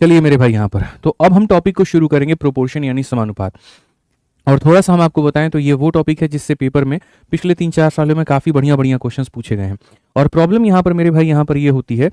चलिए मेरे भाई यहाँ पर तो अब हम टॉपिक को शुरू करेंगे, प्रोपोर्शन यानी समानुपात। और थोड़ा सा हम आपको बताएं तो ये वो टॉपिक है जिससे पेपर में पिछले 3-4 सालों में काफ़ी बढ़िया बढ़िया क्वेश्चंस पूछे गए हैं। और प्रॉब्लम यहाँ पर मेरे भाई यहाँ पर ये होती है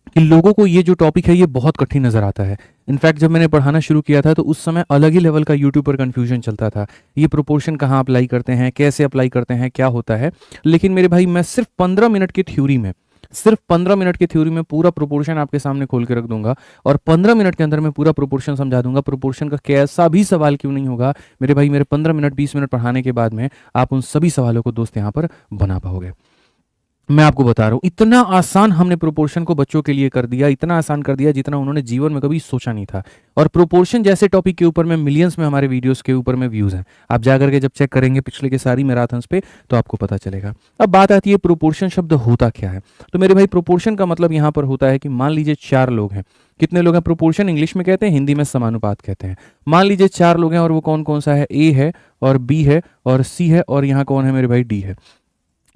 कि लोगों को ये जो टॉपिक है ये बहुत कठिन नजर आता है। इनफैक्ट जब मैंने पढ़ाना शुरू किया था तो उस समय अलग ही लेवल का यूट्यूब पर कन्फ्यूजन चलता था, ये प्रोपोर्शन कहाँ अप्लाई करते हैं, कैसे अप्लाई करते हैं, क्या होता है। लेकिन मेरे भाई मैं सिर्फ 15 मिनट की थ्योरी में, सिर्फ 15 मिनट की थ्योरी में पूरा प्रोपोर्शन आपके सामने खोल के रख दूंगा और 15 मिनट के अंदर मैं पूरा प्रोपोर्शन समझा दूंगा। प्रोपोर्शन का कैसा भी सवाल क्यों नहीं होगा मेरे भाई, मेरे 15 मिनट 20 मिनट पढ़ाने के बाद में आप उन सभी सवालों को दोस्त यहाँ पर बना पाओगे। मैं आपको बता रहा हूं इतना आसान हमने प्रोपोर्शन को बच्चों के लिए कर दिया, इतना आसान कर दिया जितना उन्होंने जीवन में कभी सोचा नहीं था। और प्रोपोर्शन जैसे टॉपिक के ऊपर में मिलियंस में हमारे वीडियोस के ऊपर में व्यूज हैं। आप जाकर के जब चेक करेंगे पिछले के सारी मैराथन्स पे तो आपको पता चलेगा। अब बात आती है प्रोपोर्शन शब्द होता क्या है। तो मेरे भाई प्रोपोर्शन का मतलब यहां पर होता है कि मान लीजिए 4 लोग हैं। कितने लोग हैं? प्रोपोर्शन इंग्लिश में कहते हैं, हिंदी में समानुपात कहते हैं। मान लीजिए 4 लोग हैं और वो कौन कौन सा है? ए है और बी है और सी है और यहाँ कौन है मेरे भाई? डी है।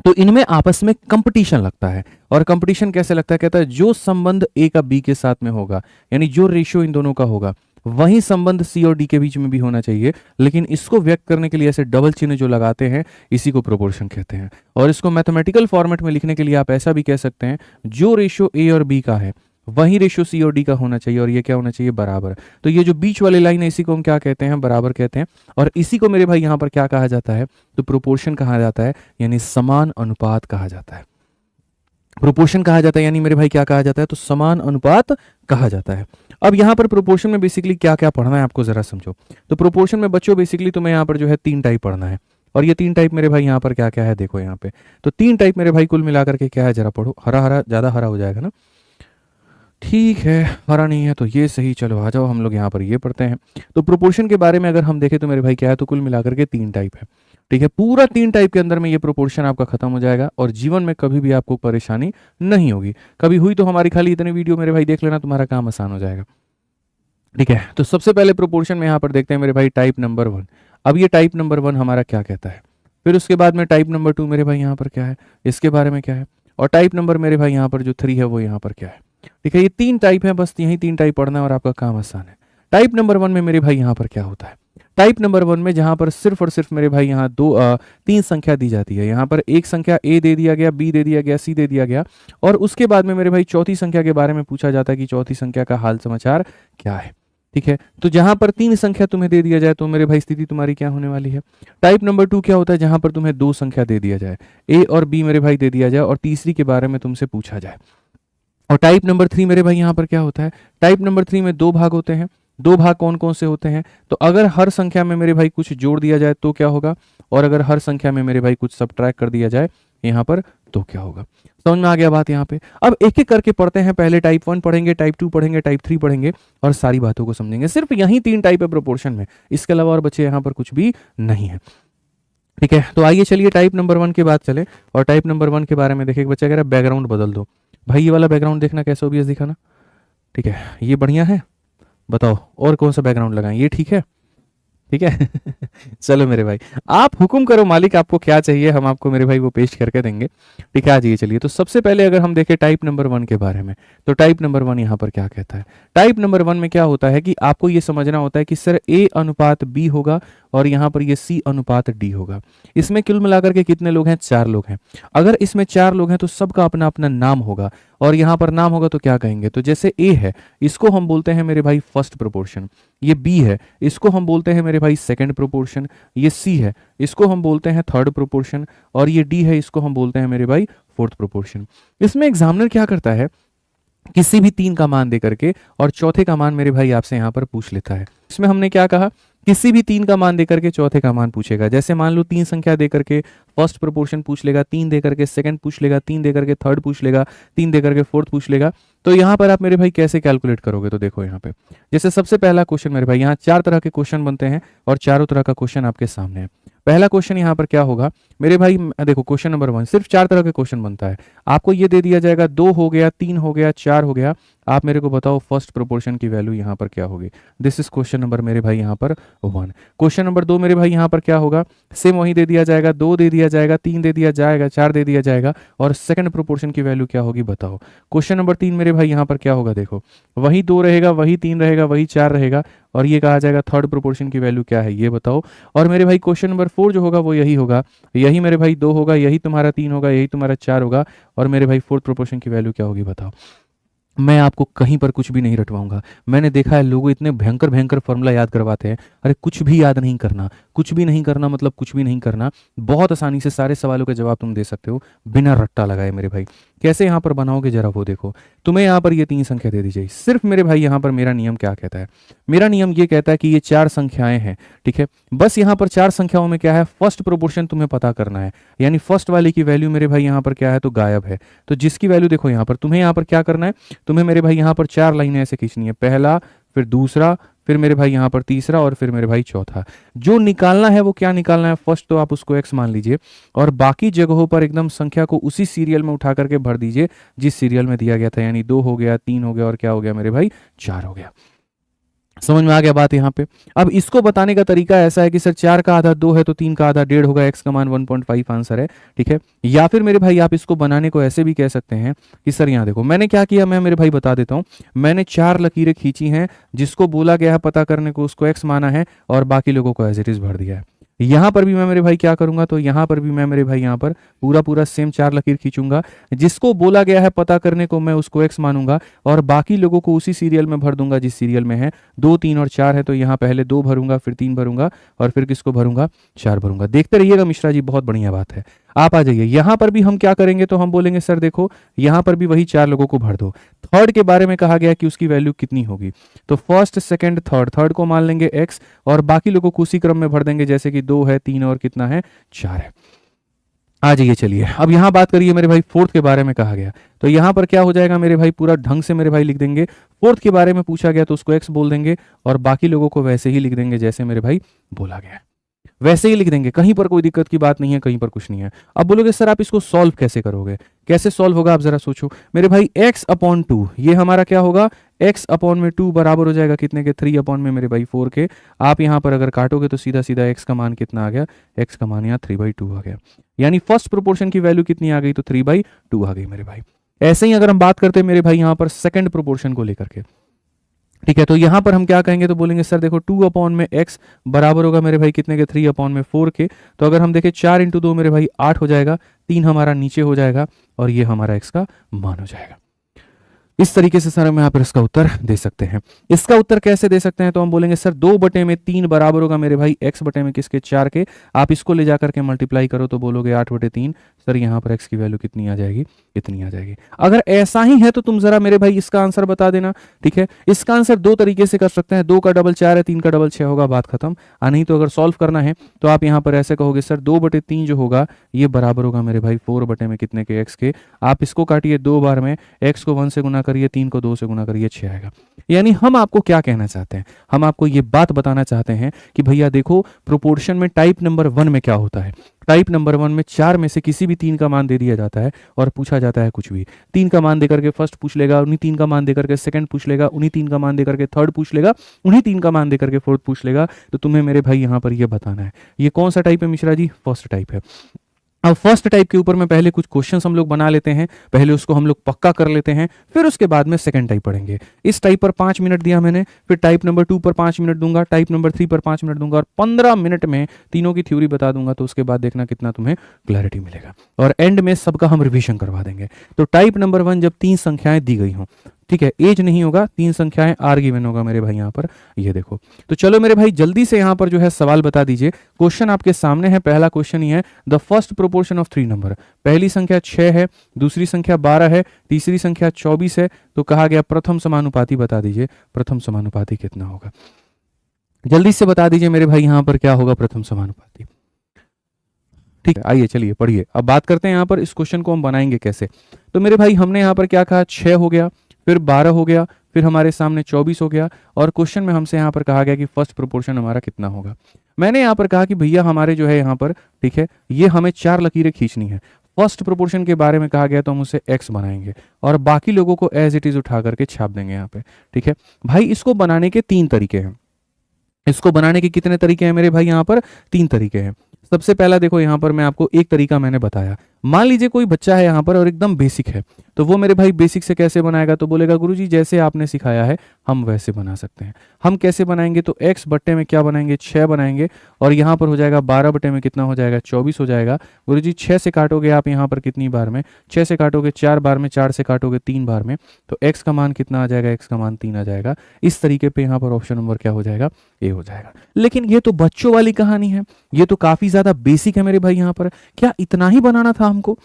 तो इनमें आपस में कंपटीशन लगता है। और कंपटीशन कैसे लगता है? कहता है जो संबंध ए का बी के साथ में होगा, यानी जो रेशियो इन दोनों का होगा, वही संबंध सी और डी के बीच में भी होना चाहिए। लेकिन इसको व्यक्त करने के लिए ऐसे डबल चिन्ह जो लगाते हैं इसी को प्रोपोर्शन कहते हैं। और इसको मैथमेटिकल फॉर्मेट में लिखने के लिए आप ऐसा भी कह सकते हैं, जो रेशियो ए और बी का है वही रेशियो सी और डी का होना चाहिए और ये क्या होना चाहिए? बराबर। तो ये जो बीच वाली लाइन है इसी को हम क्या कहते हैं? बराबर कहते हैं। और इसी को मेरे भाई यहाँ पर क्या कहा जाता है? तो प्रोपोर्शन कहा जाता है, यानी समान अनुपात कहा जाता है। प्रोपोर्शन कहा जाता है यानी मेरे भाई क्या कहा जाता है? तो समान अनुपात कहा जाता है। अब यहाँ पर प्रोपोर्शन में बेसिकली क्या क्या पढ़ना है आपको जरा समझो। तो प्रोपोर्शन में बच्चों बेसिकली तुम्हें यहाँ पर जो है 3 टाइप पढ़ना है। और ये 3 टाइप मेरे भाई यहाँ पर क्या क्या है देखो यहाँ पे। तो 3 टाइप मेरे भाई कुल मिलाकर के क्या है जरा पढ़ो। हरा हरा, ज्यादा हरा हो जाएगा ना, ठीक है, हरा नहीं है तो ये सही। चलो आ जाओ, हम लोग यहाँ पर ये पढ़ते हैं। तो प्रोपोर्शन के बारे में अगर हम देखें तो मेरे भाई क्या है? तो कुल मिलाकर के 3 टाइप है। ठीक है, पूरा 3 टाइप के अंदर में ये प्रोपोर्शन आपका खत्म हो जाएगा और जीवन में कभी भी आपको परेशानी नहीं होगी। कभी हुई तो हमारी खाली इतने वीडियो मेरे भाई देख लेना, तुम्हारा काम आसान हो जाएगा। ठीक है, तो सबसे पहले प्रोपोर्शन में यहाँ पर देखते हैं मेरे भाई टाइप नंबर 1। अब ये टाइप नंबर 1 हमारा क्या कहता है? फिर उसके बाद में टाइप नंबर 2 मेरे भाई यहाँ पर क्या है, इसके बारे में क्या है, और टाइप नंबर मेरे भाई यहाँ पर जो 3 है वो यहाँ पर क्या है। ठीक है, ये 3 टाइप है, बस यही 3 टाइप पढ़ना है और आपका काम आसान है। टाइप नंबर 1 में मेरे भाई यहाँ पर क्या होता है? टाइप नंबर 1 में जहां पर सिर्फ और सिर्फ मेरे भाई यहाँ 3 संख्या दी जाती है। यहाँ पर एक संख्या ए दे दिया गया, बी दे दिया गया, सी दे दिया गया और उसके बाद में मेरे भाई चौथी संख्या के बारे में पूछा जाता है कि चौथी संख्या का हाल समाचार क्या है। ठीक है, तो जहां पर 3 संख्या तुम्हें दे दिया जाए तो मेरे भाई स्थिति तुम्हारी क्या होने वाली है। टाइप नंबर 2 क्या होता है? जहां पर तुम्हें 2 संख्या दे दिया जाए, ए और बी मेरे भाई दे दिया जाए और तीसरी के बारे में तुमसे पूछा जाए। और टाइप नंबर 3 मेरे भाई यहाँ पर क्या होता है? टाइप नंबर 3 में 2 भाग होते हैं। 2 भाग कौन कौन से होते हैं? तो अगर हर संख्या में मेरे भाई कुछ जोड़ दिया जाए तो क्या होगा, और अगर हर संख्या में मेरे भाई कुछ सबट्रैक्ट कर दिया जाए यहाँ पर तो क्या होगा। समझ में आ गया बात यहाँ पे? अब एक एक करके पढ़ते हैं। पहले टाइप 1 पढ़ेंगे, टाइप 2 पढ़ेंगे, टाइप 3 पढ़ेंगे और सारी बातों को समझेंगे। सिर्फ यही 3 टाइप है प्रोपोर्शन में, इसके अलावा और बच्चे यहाँ पर कुछ भी नहीं है। ठीक है, तो आइए चलिए टाइप नंबर 1 के बाद चले और टाइप नंबर 1 के बारे में देखें। बच्चा कह रहा है बैकग्राउंड बदल दो। भाई ये वाला बैकग्राउंड देखना कैसा ओबीएस दिखाना। ठीक है, ये बढ़िया है, बताओ और कौन सा बैकग्राउंड लगाएं? ये ठीक है? ठीक है चलो मेरे भाई, आप हुक्म करो मालिक, आपको क्या चाहिए हम आपको मेरे भाई वो पेश करके देंगे। ठीक है, आ जाइए चलिए। तो सबसे पहले अगर हम देखें टाइप नंबर 1 के बारे में, तो टाइप नंबर 1 यहाँ पर क्या कहता है? टाइप नंबर 1 में क्या होता है कि आपको ये समझना होता है कि सर ए अनुपात बी होगा और यहाँ पर ये सी अनुपात डी होगा। इसमें कुल मिलाकर के कितने लोग हैं? 4 लोग हैं। अगर इसमें 4 लोग हैं तो सबका अपना अपना नाम होगा और यहाँ पर नाम होगा तो क्या कहेंगे? तो जैसे ए है इसको हम बोलते हैं मेरे भाई फर्स्ट प्रोपोर्शन, ये बी है इसको हम बोलते हैं मेरे भाई सेकंड प्रोपोर्शन, ये सी है इसको हम बोलते हैं थर्ड प्रोपोर्शन और ये डी है इसको हम बोलते हैं मेरे भाई फोर्थ प्रोपोर्शन। इसमें एग्जामिनर क्या करता है, किसी भी 3 का मान देकर के और चौथे का मान मेरे भाई आपसे यहाँ पर पूछ लेता है। इसमें हमने क्या कहा, किसी भी 3 का मान देकर के चौथे का मान पूछेगा। जैसे मान लो 3 संख्या देकर के फर्स्ट प्रोपोर्शन पूछ लेगा, 3 देकर के सेकंड पूछ लेगा, 3 देकर के थर्ड पूछ लेगा, 3 देकर के फोर्थ पूछ लेगा। तो यहाँ पर आप मेरे भाई कैसे कैलकुलेट करोगे? तो देखो यहाँ पे जैसे सबसे पहला क्वेश्चन मेरे भाई, यहाँ 4 तरह के क्वेश्चन बनते हैं और चारों तरह का क्वेश्चन आपके सामने है। पहला क्वेश्चन यहाँ पर क्या होगा मेरे भाई देखो क्वेश्चन नंबर 1 सिर्फ 4 तरह के क्वेश्चन बनता है। आपको ये दे दिया जाएगा 2 हो गया, 3 हो गया, 4 हो गया, आप मेरे को बताओ फर्स्ट प्रोपोर्शन की वैल्यू यहाँ पर क्या होगी। दिस इज क्वेश्चन नंबर मेरे भाई यहाँ पर 1। क्वेश्चन नंबर 2 मेरे भाई यहाँ पर क्या होगा, सेम वही दे दिया जाएगा, 2 दे दिया जाएगा, 3 दे दिया जाएगा, 4 दे दिया जाएगा, और सेकंड प्रोपोर्शन की वैल्यू क्या होगी बताओ। क्वेश्चन नंबर 3 मेरे भाई यहाँ पर क्या होगा, देखो वही 2 रहेगा, वही 3 रहेगा, वही 4 रहेगा, और ये कहा जाएगा थर्ड प्रोपोर्शन की वैल्यू क्या है ये बताओ। और मेरे भाई क्वेश्चन नंबर 4 जो होगा वो यही होगा, यही मेरे भाई 2 होगा, यही तुम्हारा 3 होगा, यही तुम्हारा 4 होगा, और मेरे भाई फोर्थ प्रोपोर्शन की वैल्यू क्या होगी बताओ। मैं आपको कहीं पर कुछ भी नहीं रटवाऊंगा। मैंने देखा है लोग इतने भयंकर भयंकर फॉर्मूला याद करवाते हैं, अरे कुछ भी याद नहीं करना, कुछ भी नहीं करना मतलब कुछ भी नहीं करना। बहुत आसानी से सारे सवालों के जवाब तुम दे सकते हो बिना रट्टा लगाए मेरे भाई। कैसे यहाँ पर बनाओगे जरा वो देखो। तुम्हें यहाँ पर ये 3 संख्या दे दी जाए, सिर्फ मेरे भाई यहाँ पर मेरा नियम क्या कहता है, मेरा नियम ये कहता है कि ये 4 संख्याएं हैं, ठीक है। बस यहाँ पर 4 संख्याओं में क्या है, फर्स्ट प्रोपोर्शन तुम्हें पता करना है, यानी फर्स्ट वाले की वैल्यू मेरे भाई यहाँ पर क्या है तो गायब है। तो जिसकी वैल्यू देखो यहाँ पर तुम्हें यहाँ पर क्या करना है, तुम्हें मेरे भाई यहाँ पर 4 लाइनें ऐसे खींचनी है, पहला, फिर दूसरा, फिर मेरे भाई यहाँ पर तीसरा, और फिर मेरे भाई चौथा। जो निकालना है वो क्या निकालना है, फर्स्ट तो आप उसको x मान लीजिए, और बाकी जगहों पर एकदम संख्या को उसी सीरियल में उठा करके भर दीजिए जिस सीरियल में दिया गया था, यानी 2 हो गया, 3 हो गया, और क्या हो गया मेरे भाई 4 हो गया। समझ में आ गया बात यहाँ पे। अब इसको बताने का तरीका ऐसा है कि सर 4 का आधा 2 है तो 3 का आधा 1.5 होगा, x का मान 1.5 आंसर है, ठीक है। या फिर मेरे भाई आप इसको बनाने को ऐसे भी कह सकते हैं कि सर यहाँ देखो मैंने क्या किया, मैं मेरे भाई बता देता हूँ। मैंने 4 लकीरें खींची हैं, जिसको बोला गया है पता करने को उसको x माना है, और बाकी लोगों को एज इट इज भर दिया है। यहाँ पर भी मैं मेरे भाई क्या करूंगा, तो यहाँ पर भी मैं मेरे भाई यहाँ पर पूरा पूरा सेम 4 लकीर खींचूंगा, जिसको बोला गया है पता करने को मैं उसको x मानूंगा, और बाकी लोगों को उसी सीरियल में भर दूंगा जिस सीरियल में है 2, 3 और 4 है। तो यहाँ पहले 2 भरूंगा, फिर 3 भरूंगा, और फिर किसको भरूंगा, 4 भरूंगा। देखते रहिएगा मिश्रा जी, बहुत बढ़िया बात है। आप आ जाइए, यहाँ पर भी हम क्या करेंगे, तो हम बोलेंगे सर देखो यहाँ पर भी वही 4 लोगों को भर दो। थर्ड के बारे में कहा गया कि उसकी वैल्यू कितनी होगी, तो फर्स्ट, सेकंड, थर्ड, थर्ड को मान लेंगे x, और बाकी लोगों को उसी क्रम में भर देंगे, जैसे कि 2 है, 3 और कितना है 4 है। आ जाइए चलिए, अब यहाँ बात करिए मेरे भाई फोर्थ के बारे में कहा गया, तो यहाँ पर क्या हो जाएगा मेरे भाई, पूरा ढंग से मेरे भाई लिख देंगे। फोर्थ के बारे में पूछा गया तो उसको x बोल देंगे, और बाकी लोगों को वैसे ही लिख देंगे जैसे मेरे भाई बोला गया, वैसे ही लिख देंगे, कहीं पर कोई दिक्कत की बात नहीं है, कहीं पर कुछ नहीं है। अब बोलोगे सर आप इसको सॉल्व कैसे करोगे, कैसे सॉल्व होगा, आप जरा सोचो मेरे भाई। x/2 ये हमारा क्या होगा, x/2 बराबर हो जाएगा कितने के, 3 में मेरे भाई 4 के। आप यहाँ पर अगर काटोगे तो सीधा सीधा x का मान कितना आ गया, x का मान यहाँ 3/2 आ गया, यानी फर्स्ट प्रोपोर्शन की वैल्यू कितनी आ गई, तो 3/2 आ गई मेरे भाई। ऐसे ही अगर हम बात करते हैं मेरे भाई यहाँ पर सेकंड प्रोपोर्शन को लेकर के, ठीक है, तो यहां पर हम क्या कहेंगे, तो बोलेंगे सर देखो 2/x बराबर होगा मेरे भाई कितने के, 3/4 के। तो अगर हम देखें 4 × 2 मेरे भाई 8 हो जाएगा, 3 हमारा नीचे हो जाएगा, और ये हमारा x का मान हो जाएगा। इस तरीके से सर हम यहाँ पर इसका उत्तर दे सकते हैं। इसका उत्तर कैसे दे सकते हैं, तो हम बोलेंगे सर 2/3 बराबर होगा मेरे भाई x/में किसके, 4 के। आप इसको ले जाकर के मल्टीप्लाई करो तो बोलोगे 8/3। सर यहाँ पर x की वैल्यू कितनी आ जाएगी, इतनी आ जाएगी। अगर ऐसा ही है तो तुम जरा मेरे भाई इसका आंसर बता देना, ठीक है। इसका आंसर 2 तरीके से कर सकते हैं, 2 का डबल 4 है, 3 का डबल 6 होगा, बात खत्म। नहीं तो अगर सॉल्व करना है तो आप यहाँ पर ऐसे कहोगे सर 2/3 जो होगा ये बराबर होगा मेरे भाई 4 में कितने के, x के। आप इसको काटिए 2 बार में, x को 1 से गुना करिए, 3 को 2 से गुना करिए, 6 आएगा। यानी हम आपको क्या कहना चाहते हैं, हम आपको ये बात बताना चाहते हैं कि भैया देखो प्रोपोर्शन में टाइप नंबर 1 में क्या होता है, टाइप नंबर 1 में 4 में से किसी भी 3 का मान दे दिया जाता है और पूछा जाता है कुछ भी। 3 का मान देकर के फर्स्ट पूछ लेगा, उन्हीं 3 का मान देकर के सेकंड पूछ लेगा, उन्हीं 3 का मान देकर के थर्ड पूछ लेगा, उन्हीं 3 का मान देकर के फोर्थ पूछ लेगा। तो तुम्हें मेरे भाई यहाँ पर ये बताना है ये कौन सा टाइप है मिश्रा जी, फर्स्ट टाइप है। अब फर्स्ट टाइप के ऊपर में पहले कुछ क्वेश्चंस हम लोग बना लेते हैं, पहले उसको हम लोग पक्का कर लेते हैं, फिर उसके बाद में सेकंड टाइप पढ़ेंगे। इस टाइप पर 5 मिनट दिया मैंने, फिर टाइप नंबर 2 पर 5 मिनट दूंगा, टाइप नंबर 3 पर 5 मिनट दूंगा, और 15 मिनट में तीनों की थ्योरी बता दूंगा। तो उसके बाद देखना कितना तुम्हें क्लैरिटी मिलेगा, और एंड में सबका हम रिवीजन करवा देंगे। तो टाइप नंबर 1 जब 3 संख्याएं दी गई हों, ठीक है, एज नहीं होगा, 3 संख्याएं आर गिवन होगा मेरे भाई यहाँ पर, ये देखो। तो चलो मेरे भाई जल्दी से यहाँ पर जो है सवाल बता दीजिए। क्वेश्चन आपके सामने है, पहला क्वेश्चन ही है, the first proportion of 3 number. पहली संख्या 6 है, दूसरी संख्या 12 है, तीसरी संख्या 24 है। तो कहा गया प्रथम समानुपाती बता दीजिए, प्रथम समानुपाती कितना होगा, जल्दी से बता दीजिए मेरे भाई यहाँ पर क्या होगा प्रथम समानुपाती। ठीक है, आइए चलिए पढ़िए। अब बात करते हैं यहाँ पर इस क्वेश्चन को हम बनाएंगे कैसे। तो मेरे भाई हमने यहाँ पर क्या कहा, 6 हो गया, फिर 12 हो गया, फिर हमारे सामने 24 हो गया, और क्वेश्चन में हमसे यहाँ पर कहा गया कि फर्स्ट प्रोपोर्शन हमारा कितना होगा। मैंने यहाँ पर कहा कि भैया हमारे जो है यहाँ पर, ठीक है, ये हमें 4 लकीरें खींचनी है। फर्स्ट प्रोपोर्शन के बारे में कहा गया तो हम उसे x बनाएंगे और बाकी लोगों को एज इट इज उठा करके छाप देंगे यहाँ पे, ठीक है भाई। इसको बनाने के 3 तरीके हैं। इसको बनाने के कितने तरीके हैं मेरे भाई? यहाँ पर 3 तरीके हैं। सबसे पहला देखो, यहाँ पर मैं आपको एक तरीका मैंने बताया। मान लीजिए कोई बच्चा है यहाँ पर और एकदम बेसिक है, तो वो मेरे भाई बेसिक से कैसे बनाएगा? तो बोलेगा गुरुजी जैसे आपने सिखाया है हम वैसे बना सकते हैं। हम कैसे बनाएंगे? तो x बट्टे में क्या बनाएंगे? 6 बनाएंगे, और यहाँ पर हो जाएगा 12 बट्टे में कितना हो जाएगा? 24 हो जाएगा। गुरुजी 6 से काटोगे आप यहाँ पर कितनी बार में? 6 से काटोगे 4 बार में, 4 से काटोगे 3 बार में, तो x का मान कितना आ जाएगा? x का मान 3 आ जाएगा। इस तरीके पे यहाँ पर ऑप्शन नंबर क्या हो जाएगा? ए हो जाएगा। लेकिन ये तो बच्चों वाली कहानी है, ये तो काफी ज्यादा बेसिक है मेरे भाई। यहाँ पर क्या इतना ही बनाना था हमको?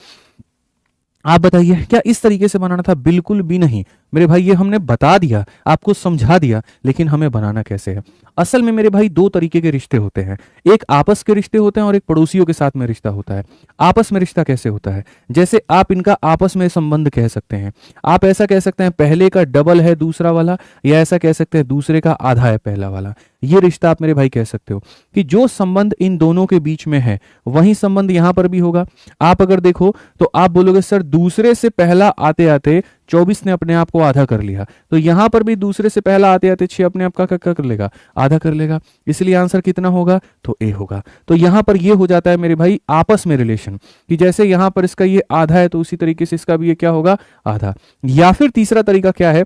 आप बताइए, क्या इस तरीके से बनाना था? बिल्कुल भी नहीं मेरे भाई, ये हमने बता दिया, आपको समझा दिया, लेकिन हमें बनाना कैसे है? असल में मेरे भाई 2 तरीके के रिश्ते होते हैं, एक आपस के रिश्ते होते हैं और एक पड़ोसियों के साथ में रिश्ता होता है। आपस में रिश्ता कैसे होता है? जैसे आप इनका आपस में संबंध कह सकते हैं। आप ऐसा कह सकते हैं पहले का डबल है दूसरा वाला, या ऐसा कह सकते हैं दूसरे का आधा है पहला वाला। ये रिश्ता आप मेरे भाई कह सकते हो कि जो संबंध इन दोनों के बीच में है वही संबंध यहां पर भी होगा। आप अगर देखो तो आप बोलोगे सर दूसरे से पहला आते आते 24 ने अपने आप को आधा कर लिया, तो यहां पर भी दूसरे से पहला आते आते 6 अपने आप का क्या कर लेगा? आधा कर लेगा। इसलिए आंसर कितना होगा? तो ए होगा। तो यहां पर ये हो जाता है मेरे भाई आपस में रिलेशन, कि जैसे यहां पर इसका ये आधा है तो उसी तरीके से इसका भी ये क्या होगा? आधा। या फिर तीसरा तरीका क्या है?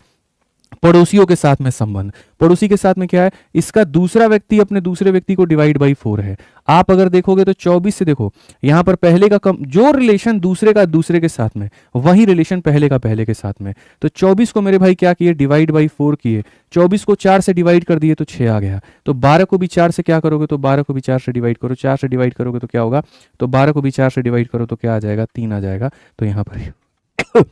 पड़ोसियों के साथ में संबंध। पड़ोसी के साथ में क्या है? इसका दूसरा व्यक्ति अपने दूसरे व्यक्ति को डिवाइड बाई 4 है। आप अगर देखोगे तो 24 से देखो, यहां पर पहले का कम, जो रिलेशन दूसरे का दूसरे के साथ में वही रिलेशन पहले का पहले के साथ में। तो 24 को मेरे भाई क्या किए? डिवाइड बाई 4 किए। 24 को 4 से डिवाइड कर दिए तो 6 आ गया। तो 12 को भी 4 से क्या करोगे? तो 12 को भी 4 से डिवाइड करो। 4 से डिवाइड करोगे तो क्या होगा? तो 12 को भी 4 से डिवाइड करो तो क्या आ जाएगा? 3 आ जाएगा। तो यहां पर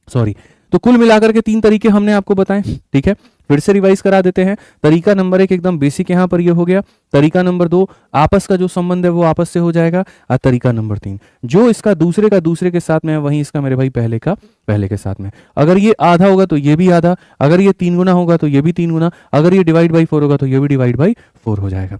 सॉरी, तो कुल मिलाकर के 3 तरीके हमने आपको बताए, ठीक है। फिर से रिवाइज करा देते हैं। तरीका नंबर 1 एकदम बेसिक यहां पर ये हो गया। तरीका नंबर 2 आपस का जो संबंध है वो आपस से हो जाएगा। और तरीका नंबर 3 जो इसका दूसरे का दूसरे के साथ में है वहीं इसका मेरे भाई पहले का पहले के साथ में। अगर ये आधा होगा तो ये भी आधा, अगर ये 3 गुना होगा तो ये भी 3 गुना, अगर ये डिवाइड बाई 4 होगा तो ये भी डिवाइड बाई 4 हो जाएगा।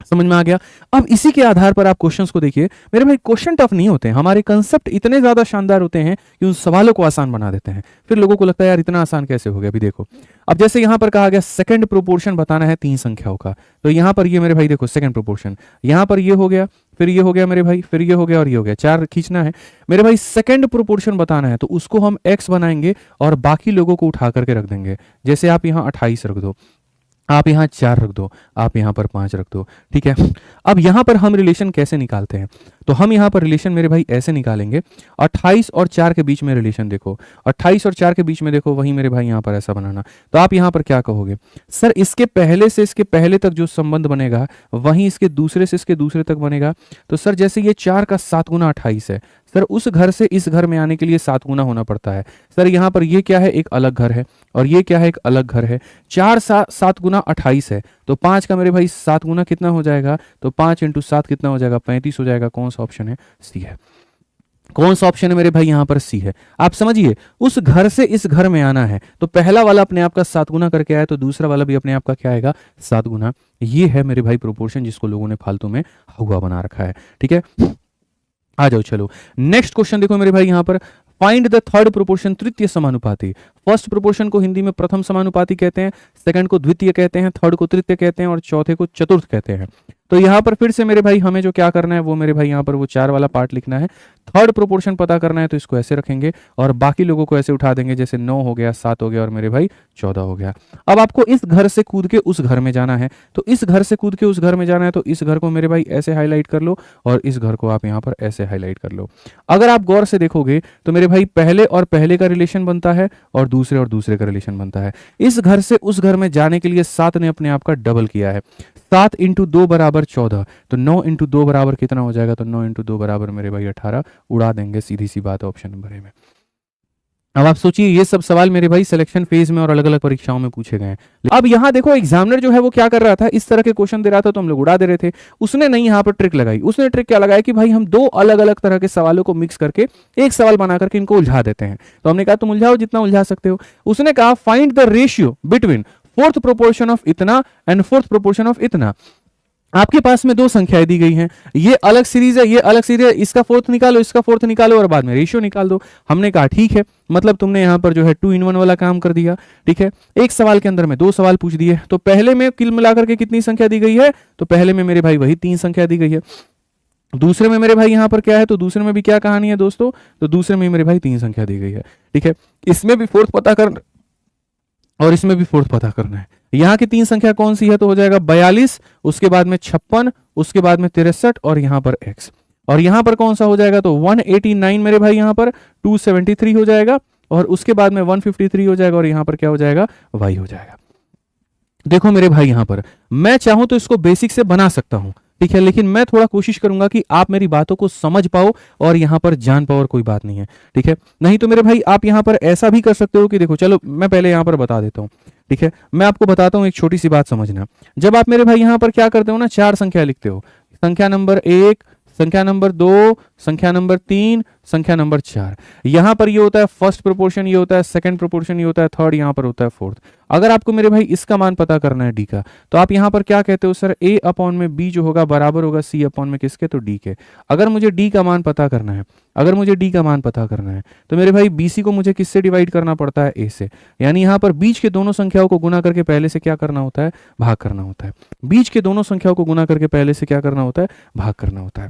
समझ में आ गया? अब इसी के आधार पर आप क्वेश्चंस को देखिए मेरे भाई। क्वेश्चन टफ नहीं होते हैं, हमारे कंसेप्ट इतने ज्यादा शानदार होते हैं कि उन सवालों को आसान बना देते हैं। फिर लोगों को लगता है यार इतना आसान कैसे हो गया? अभी देखो, अब जैसे यहां पर कहा गया सेकंड प्रोपोर्शन बताना है 3 संख्याओं का, तो यहां पर ये मेरे भाई देखो सेकंड प्रोपोर्शन, यहां पर ये हो गया, फिर ये हो गया मेरे भाई, फिर ये हो गया और ये हो गया, 4 खींचना है मेरे भाई। सेकंड प्रोपोर्शन बताना है तो उसको हम x बनाएंगे और बाकी लोगों को उठा करके रख देंगे। जैसे आप यहां 28 रख दो, आप यहां 4 रख दो, आप यहां पर 5 रख दो, ठीक है। अब यहां पर हम रिलेशन कैसे निकालते हैं? तो हम यहां पर रिलेशन मेरे भाई ऐसे निकालेंगे। 28 और 4 के बीच में रिलेशन देखो, 28 और 4 के बीच में देखो, वही मेरे भाई यहां पर ऐसा बनाना। तो आप यहां पर क्या कहोगे? सर इसके पहले से इसके पहले तक जो संबंध बनेगा वहीं इसके दूसरे से इसके दूसरे तक बनेगा। तो सर जैसे ये 4 का 7 गुना 28 है, सर उस घर से इस घर में आने के लिए 7 गुना होना पड़ता है। सर यहाँ पर ये क्या है? एक अलग घर है, और ये क्या है? एक अलग घर है। 4 7 गुना 28 है, तो 5 का मेरे भाई 7 गुना कितना हो जाएगा? तो 5 इंटू 7 कितना हो जाएगा? 35 हो जाएगा। कौन सा ऑप्शन है? सी है। कौन सा ऑप्शन है मेरे भाई? यहाँ पर सी है। आप समझिए, उस घर से इस घर में आना है तो पहला वाला अपने आप का 7 गुना करके आया, तो दूसरा वाला भी अपने आप का क्या आएगा? 7 गुना। ये है मेरे भाई प्रोपोर्शन जिसको लोगों ने फालतू में हुआ बना रखा है, ठीक है। आ जाओ, चलो नेक्स्ट क्वेश्चन देखो मेरे भाई। यहां पर फाइंड द थर्ड प्रोपोर्शन, तृतीय समानुपाती। फर्स्ट प्रोपोर्शन को हिंदी में प्रथम समानुपाती कहते हैं, सेकंड को द्वितीय कहते हैं, थर्ड को तृतीय कहते हैं और चौथे को चतुर्थ कहते हैं। तो यहां पर फिर से मेरे भाई हमें जो क्या करना है वो मेरे भाई यहां पर वो 4 वाला पार्ट लिखना है। थर्ड प्रोपोर्शन पता करना है तो इसको ऐसे रखेंगे और बाकी लोगों को ऐसे उठा देंगे, जैसे 9 हो गया, 7 हो गया और मेरे भाई 14 हो गया। अब आपको इस घर से कूद के उस घर में जाना है, तो इस घर से कूद के उस घर में जाना है तो इस घर को मेरे भाई ऐसे हाईलाइट कर लो और इस घर को आप यहाँ पर ऐसे हाईलाइट कर लो। अगर आप गौर से देखोगे तो मेरे भाई पहले और पहले का रिलेशन बनता है और दूसरे का रिलेशन बनता है। इस घर से उस घर में जाने के लिए 7 ने अपने आप का डबल किया है। 7 इंटू 2 बराबर 14, तो 9 इंटू 2 बराबर कितना हो जाएगा? तो 9 इंटू 2 बराबर मेरे भाई 18। उड़ा देंगे, सीधी सी बात है ऑप्शन नंबर ए में। अब आप सोचिए ये सब सवाल मेरे भाई सिलेक्शन फेज में और अलग अलग परीक्षाओं में पूछे गए हैं। अब यहाँ देखो एग्जामिनर जो है वो क्या कर रहा था, इस तरह के क्वेश्चन दे रहा था तो हम लोग उड़ा दे रहे थे। उसने नहीं यहाँ पर ट्रिक लगाई। उसने ट्रिक क्या लगाया कि भाई हम दो अलग अलग तरह के सवालों को मिक्स करके एक सवाल बना करके इनको उलझा देते हैं। तो हमने कहा तुम उलझाओ जितना उलझा सकते हो। उसने कहा find the ratio between fourth proportion of इतना एंड फोर्थ प्रोपोर्शन ऑफ इतना। आपके पास में दो संख्याएं दी गई हैं, ये अलग सीरीज है, ये अलग सीरीज है, इसका फोर्थ निकालो, इसका फोर्थ निकालो और बाद में रेशियो निकाल दो। हमने कहा ठीक है, मतलब तुमने यहां पर जो है 2 in 1 वाला काम कर दिया। ठीक है, एक सवाल के अंदर में दो सवाल पूछ दिए। तो पहले में कुल मिलाकर के कितनी संख्या दी गई है, तो पहले में मेरे भाई वही 3 संख्या दी गई है। दूसरे में मेरे भाई यहां पर क्या है, तो दूसरे में भी क्या कहानी है दोस्तों, तो दूसरे में मेरे भाई 3 संख्या दी गई है। ठीक है, इसमें भी फोर्थ पता कर और इसमें भी फोर्थ पता करना है। यहां की 3 संख्या कौन सी है, तो हो जाएगा 42, उसके बाद में 56, उसके बाद में 63 और यहां पर x। और यहां पर कौन सा हो जाएगा, तो 189 मेरे भाई यहां पर 273 हो जाएगा और उसके बाद में 153 हो जाएगा और यहां पर क्या हो जाएगा, y हो जाएगा। देखो मेरे भाई यहां पर मैं चाहूं तो इसको बेसिक से बना सकता हूं, ठीक है, लेकिन मैं थोड़ा कोशिश करूंगा कि आप मेरी बातों को समझ पाओ और यहां पर जान पाओ और कोई बात नहीं है। ठीक है, नहीं तो मेरे भाई आप यहां पर ऐसा भी कर सकते हो कि देखो, चलो मैं पहले यहां पर बता देता हूं। ठीक है, मैं आपको बताता हूं, एक छोटी सी बात समझना। जब आप मेरे भाई यहां पर क्या करते हो ना, 4 संख्या लिखते हो, संख्या नंबर 1, संख्या नंबर 2, संख्या नंबर 3, संख्या नंबर 4, यहां पर ये होता है फर्स्ट प्रोपोर्शन, ये होता है सेकंड प्रोपोर्शन, ये होता है थर्ड, यहां पर होता है फोर्थ। अगर आपको मेरे भाई इसका मान पता करना है डी का, तो आप यहां पर क्या कहते हो, सर a अपॉन में b जो होगा बराबर होगा c अपॉन में किसके, तो d के। अगर मुझे d का मान पता करना है, अगर मुझे d का मान पता करना है, तो मेरे भाई bc को मुझे किससे डिवाइड करना पड़ता है, a से। यानी यहां पर बीच के दोनों संख्याओं को गुना करके पहले से क्या करना होता है, भाग करना होता है। बीच के दोनों संख्याओं को गुना करके पहले से क्या करना होता है, भाग करना होता है।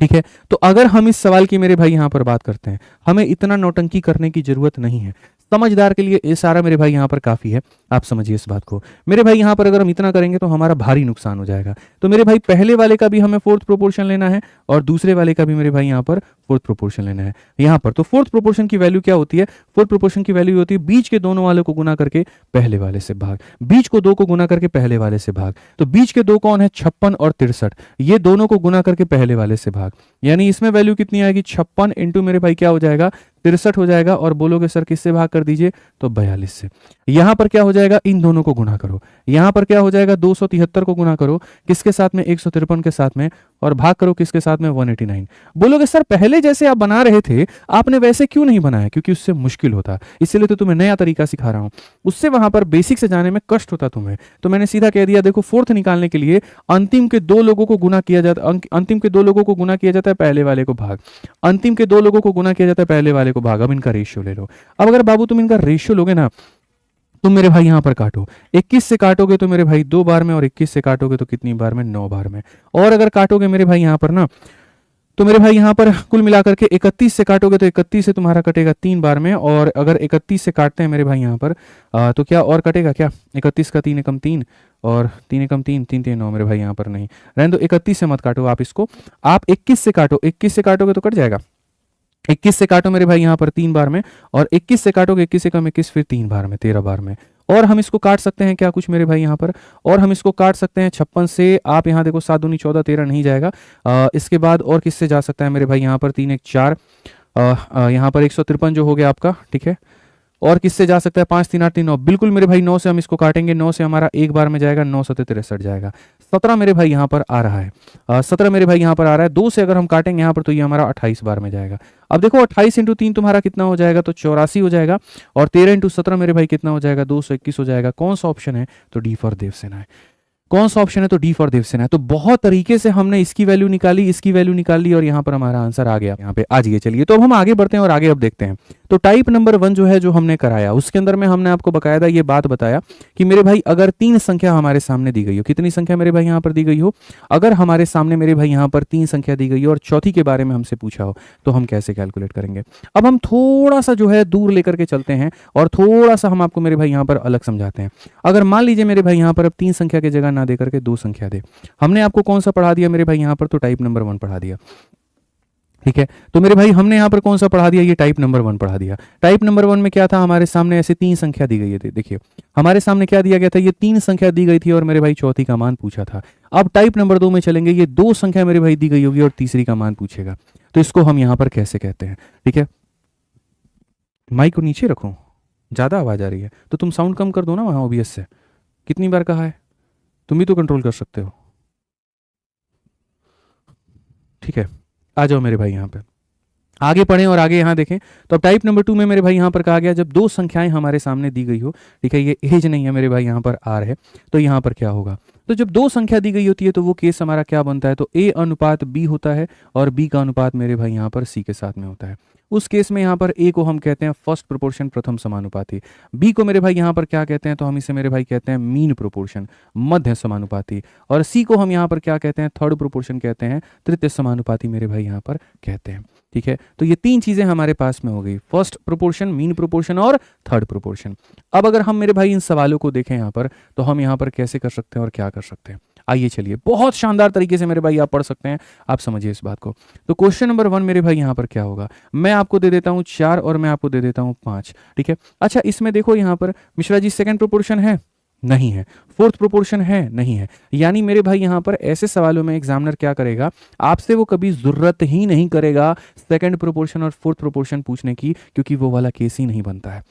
ठीक है, तो अगर हम इस सवाल की मेरे भाई यहां पर बात करते हैं, हमें इतना नौटंकी करने की जरूरत नहीं है। समझदार के लिए ये सारा मेरे भाई यहां पर काफी है, आप समझिए इस बात को। मेरे भाई यहां पर अगर हम इतना करेंगे तो हमारा भारी नुकसान हो जाएगा। तो मेरे भाई पहले वाले का भी हमें फोर्थ प्रोपोर्शन लेना है और दूसरे वाले का भी मेरे भाई यहां पर फोर्थ प्रोपोर्शन लेना है। यहां पर तो फोर्थ प्रोपोर्शन की वैल्यू क्या होती है, फोर्थ प्रोपोर्शन की वैल्यू होती है बीच के दोनों वालों को गुना करके पहले वाले से भाग, बीच को 2 को गुना करके पहले वाले से भाग। तो बीच के 2 कौन है, 56 और 63, ये दोनों को गुना करके पहले वाले से भाग। यानी इसमें वैल्यू कितनी आएगी, 56 इंटू मेरे भाई क्या हो जाएगा, 63 हो जाएगा। और बोलोगे सर किससे भाग कर दीजिए, तो 42 से। यहां पर क्या हो जाएगा, इन दोनों को गुना करो। यहां पर क्या हो जाएगा, 273 को गुना करो किसके साथ में, 153 के साथ में, और भाग करो किसके साथ में, 189। बोलोगे सर पहले जैसे आप बना रहे थे आपने वैसे क्यों नहीं बनाया, क्योंकि उससे मुश्किल होता, इसलिए तो तुम्हें नया तरीका सिखा रहा हूं। उससे वहां पर बेसिक से जाने में कष्ट होता तुम्हें, तो मैंने सीधा कह दिया देखो फोर्थ निकालने के लिए अंतिम के 2 लोगों को गुना किया जाता, अंतिम के 2 लोगों को गुना किया जाता है पहले वाले को भाग, अंतिम के 2 लोगों को गुना किया जाता है पहले वाले को भाग। अब इनका रेशियो ले लो। अब अगर बाबू तुम इनका रेशियो लोगे ना, तुम मेरे भाई यहां पर काटो, 21 से काटोगे तो मेरे भाई 2 बार में, और 21 से काटोगे तो कितनी बार में, 9 बार में। और अगर काटोगे मेरे भाई यहां पर ना, तो मेरे भाई यहां पर कुल मिलाकर के 31 से काटोगे तो 31 से तुम्हारा कटेगा 3 बार में। और अगर 31 से काटते हैं मेरे भाई यहां पर तो क्या और कटेगा क्या, 31 का 3 एकम 3 और 3 एकम 3, 3 3 9 मेरे भाई यहां पर नहीं रहने दो। 31 से मत काटो आप इसको, आप 21 से काटो, 21 से काटोगे तो कट जाएगा। 21 से काटो मेरे भाई यहां पर 3 बार में, और 21 से काटोगे 21 से कम 21 फिर 3 बार में, 13 बार में। और हम इसको काट सकते हैं क्या कुछ मेरे भाई यहाँ पर, और हम इसको काट सकते हैं 56 से। आप यहाँ देखो 7 दूनी 14, 13 नहीं जाएगा। इसके बाद और किससे जा सकता है मेरे भाई यहाँ पर, 3 1 4, यहाँ पर 153 जो हो गया आपका। ठीक है, और किससे जा सकता है, 5 3 8 3 9, बिल्कुल मेरे भाई 9 से हम इसको काटेंगे, 9 से हमारा एक बार में जाएगा, 9 7 63 जाएगा। 17 मेरे भाई यहाँ पर आ रहा है, 17 मेरे भाई यहाँ पर आ रहा है। 2 से अगर हम काटेंगे यहाँ पर तो ये हमारा 28 बार में जाएगा। अब देखो 28 इंटू 3 तुम्हारा कितना हो जाएगा, तो 84 हो जाएगा। और 13 इंटू 17 मेरे भाई कितना हो जाएगा, 221 हो जाएगा। कौन सा ऑप्शन है, तो डी फॉर देवसेना है। कौन सा ऑप्शन है, तो डी फॉर देवसेना है। तो बहुत तरीके से हमने इसकी वैल्यू निकाली, इसकी वैल्यू निकाल ली, और यहाँ पर हमारा आंसर आ गया। यहाँ पे आ जाइए, चलिए तो अब हम आगे बढ़ते हैं और आगे अब देखते हैं। तो टाइप नंबर 1 जो है, जो हमने कराया, उसके अंदर में हमने आपको बकायदा ये बात बताया कि मेरे भाई अगर 3 संख्या हमारे सामने दी गई हो, कितनी संख्या मेरे भाई यहाँ पर दी गई हो, अगर हमारे सामने मेरे भाई यहाँ पर 3 संख्या दी गई हो और चौथी के बारे में हमसे पूछा हो, तो हम कैसे कैलकुलेट करेंगे। अब हम थोड़ा सा जो है दूर लेकर के चलते हैं और थोड़ा सा हम आपको मेरे भाई यहाँ पर अलग समझाते हैं। अगर मान लीजिए मेरे भाई यहाँ पर अब 3 संख्या की जगह ना दे करके 2 संख्या दे, हमने आपको कौन सा पढ़ा दिया मेरे भाई यहाँ पर, तो टाइप नंबर 1 पढ़ा दिया। ठीक है, तो मेरे भाई हमने यहाँ पर कौन सा पढ़ा दिया, ये टाइप नंबर 1 पढ़ा दिया। टाइप नंबर 1 में क्या था, हमारे सामने ऐसे 3 संख्या दी गई थी। देखिए हमारे सामने क्या दिया गया था, ये 3 संख्या दी गई थी और मेरे भाई चौथी का मान पूछा था। अब टाइप नंबर 2 में चलेंगे, ये 2 संख्या मेरे भाई दी गई होगी और तीसरी का मान पूछेगा। तो इसको हम यहाँ पर कैसे कहते हैं, ठीक है। माइक को नीचे रखो, ज़्यादा आवाज़ आ रही है, तो तुम साउंड कम कर दो ना वहाँ ओबीएस से। कितनी बार कहा है, तुम भी तो कंट्रोल कर सकते हो। ठीक है, आ जाओ मेरे भाई यहाँ पे, आगे पढ़ें और आगे यहाँ देखें। तो अब टाइप नंबर 2 में मेरे भाई यहाँ पर कहा गया जब दो संख्याएं हमारे सामने दी गई हो, ठीक है, ये एज नहीं है मेरे भाई, यहाँ पर आर है, तो यहाँ पर क्या होगा। तो जब दो संख्या दी गई होती है तो वो केस हमारा क्या बनता है, तो ए अनुपात बी होता है और बी का अनुपात मेरे भाई यहाँ पर सी के साथ में होता है। उस केस में यहाँ पर ए को हम कहते हैं फर्स्ट प्रोपोर्शन, प्रथम समानुपाती। बी को मेरे भाई यहाँ पर क्या कहते हैं, तो हम इसे मेरे भाई कहते हैं मीन प्रोपोर्शन, मध्य समानुपाती। और सी को हम यहाँ पर क्या कहते हैं, थर्ड प्रोपोर्शन कहते हैं, तृतीय समानुपाती मेरे भाई यहाँ पर कहते हैं। ठीक है, तो ये तीन चीजें हमारे पास में हो गई, फर्स्ट प्रोपोर्शन, मीन प्रोपोर्शन और थर्ड प्रोपोर्शन। अब अगर हम मेरे भाई इन सवालों को देखें यहाँ पर, तो हम यहाँ पर कैसे कर सकते हैं और क्या कर सकते हैं, आइए चलिए, बहुत शानदार तरीके से मेरे भाई आप पढ़ सकते हैं, आप समझिए इस बात को। तो क्वेश्चन नंबर 1 मेरे भाई यहाँ पर क्या होगा, मैं आपको दे देता हूँ 4 और मैं आपको दे देता हूँ 5। ठीक है, अच्छा इसमें देखो यहाँ पर मिश्रा जी सेकंड प्रोपोर्शन है, नहीं है, फोर्थ प्रोपोर्शन है, नहीं है। यानी मेरे भाई यहाँ पर ऐसे सवालों में एग्जामिनर क्या करेगा, आपसे वो कभी जरूरत ही नहीं करेगा सेकंड प्रोपोर्शन और फोर्थ प्रोपोर्शन पूछने की, क्योंकि वो वाला केस ही नहीं बनता है,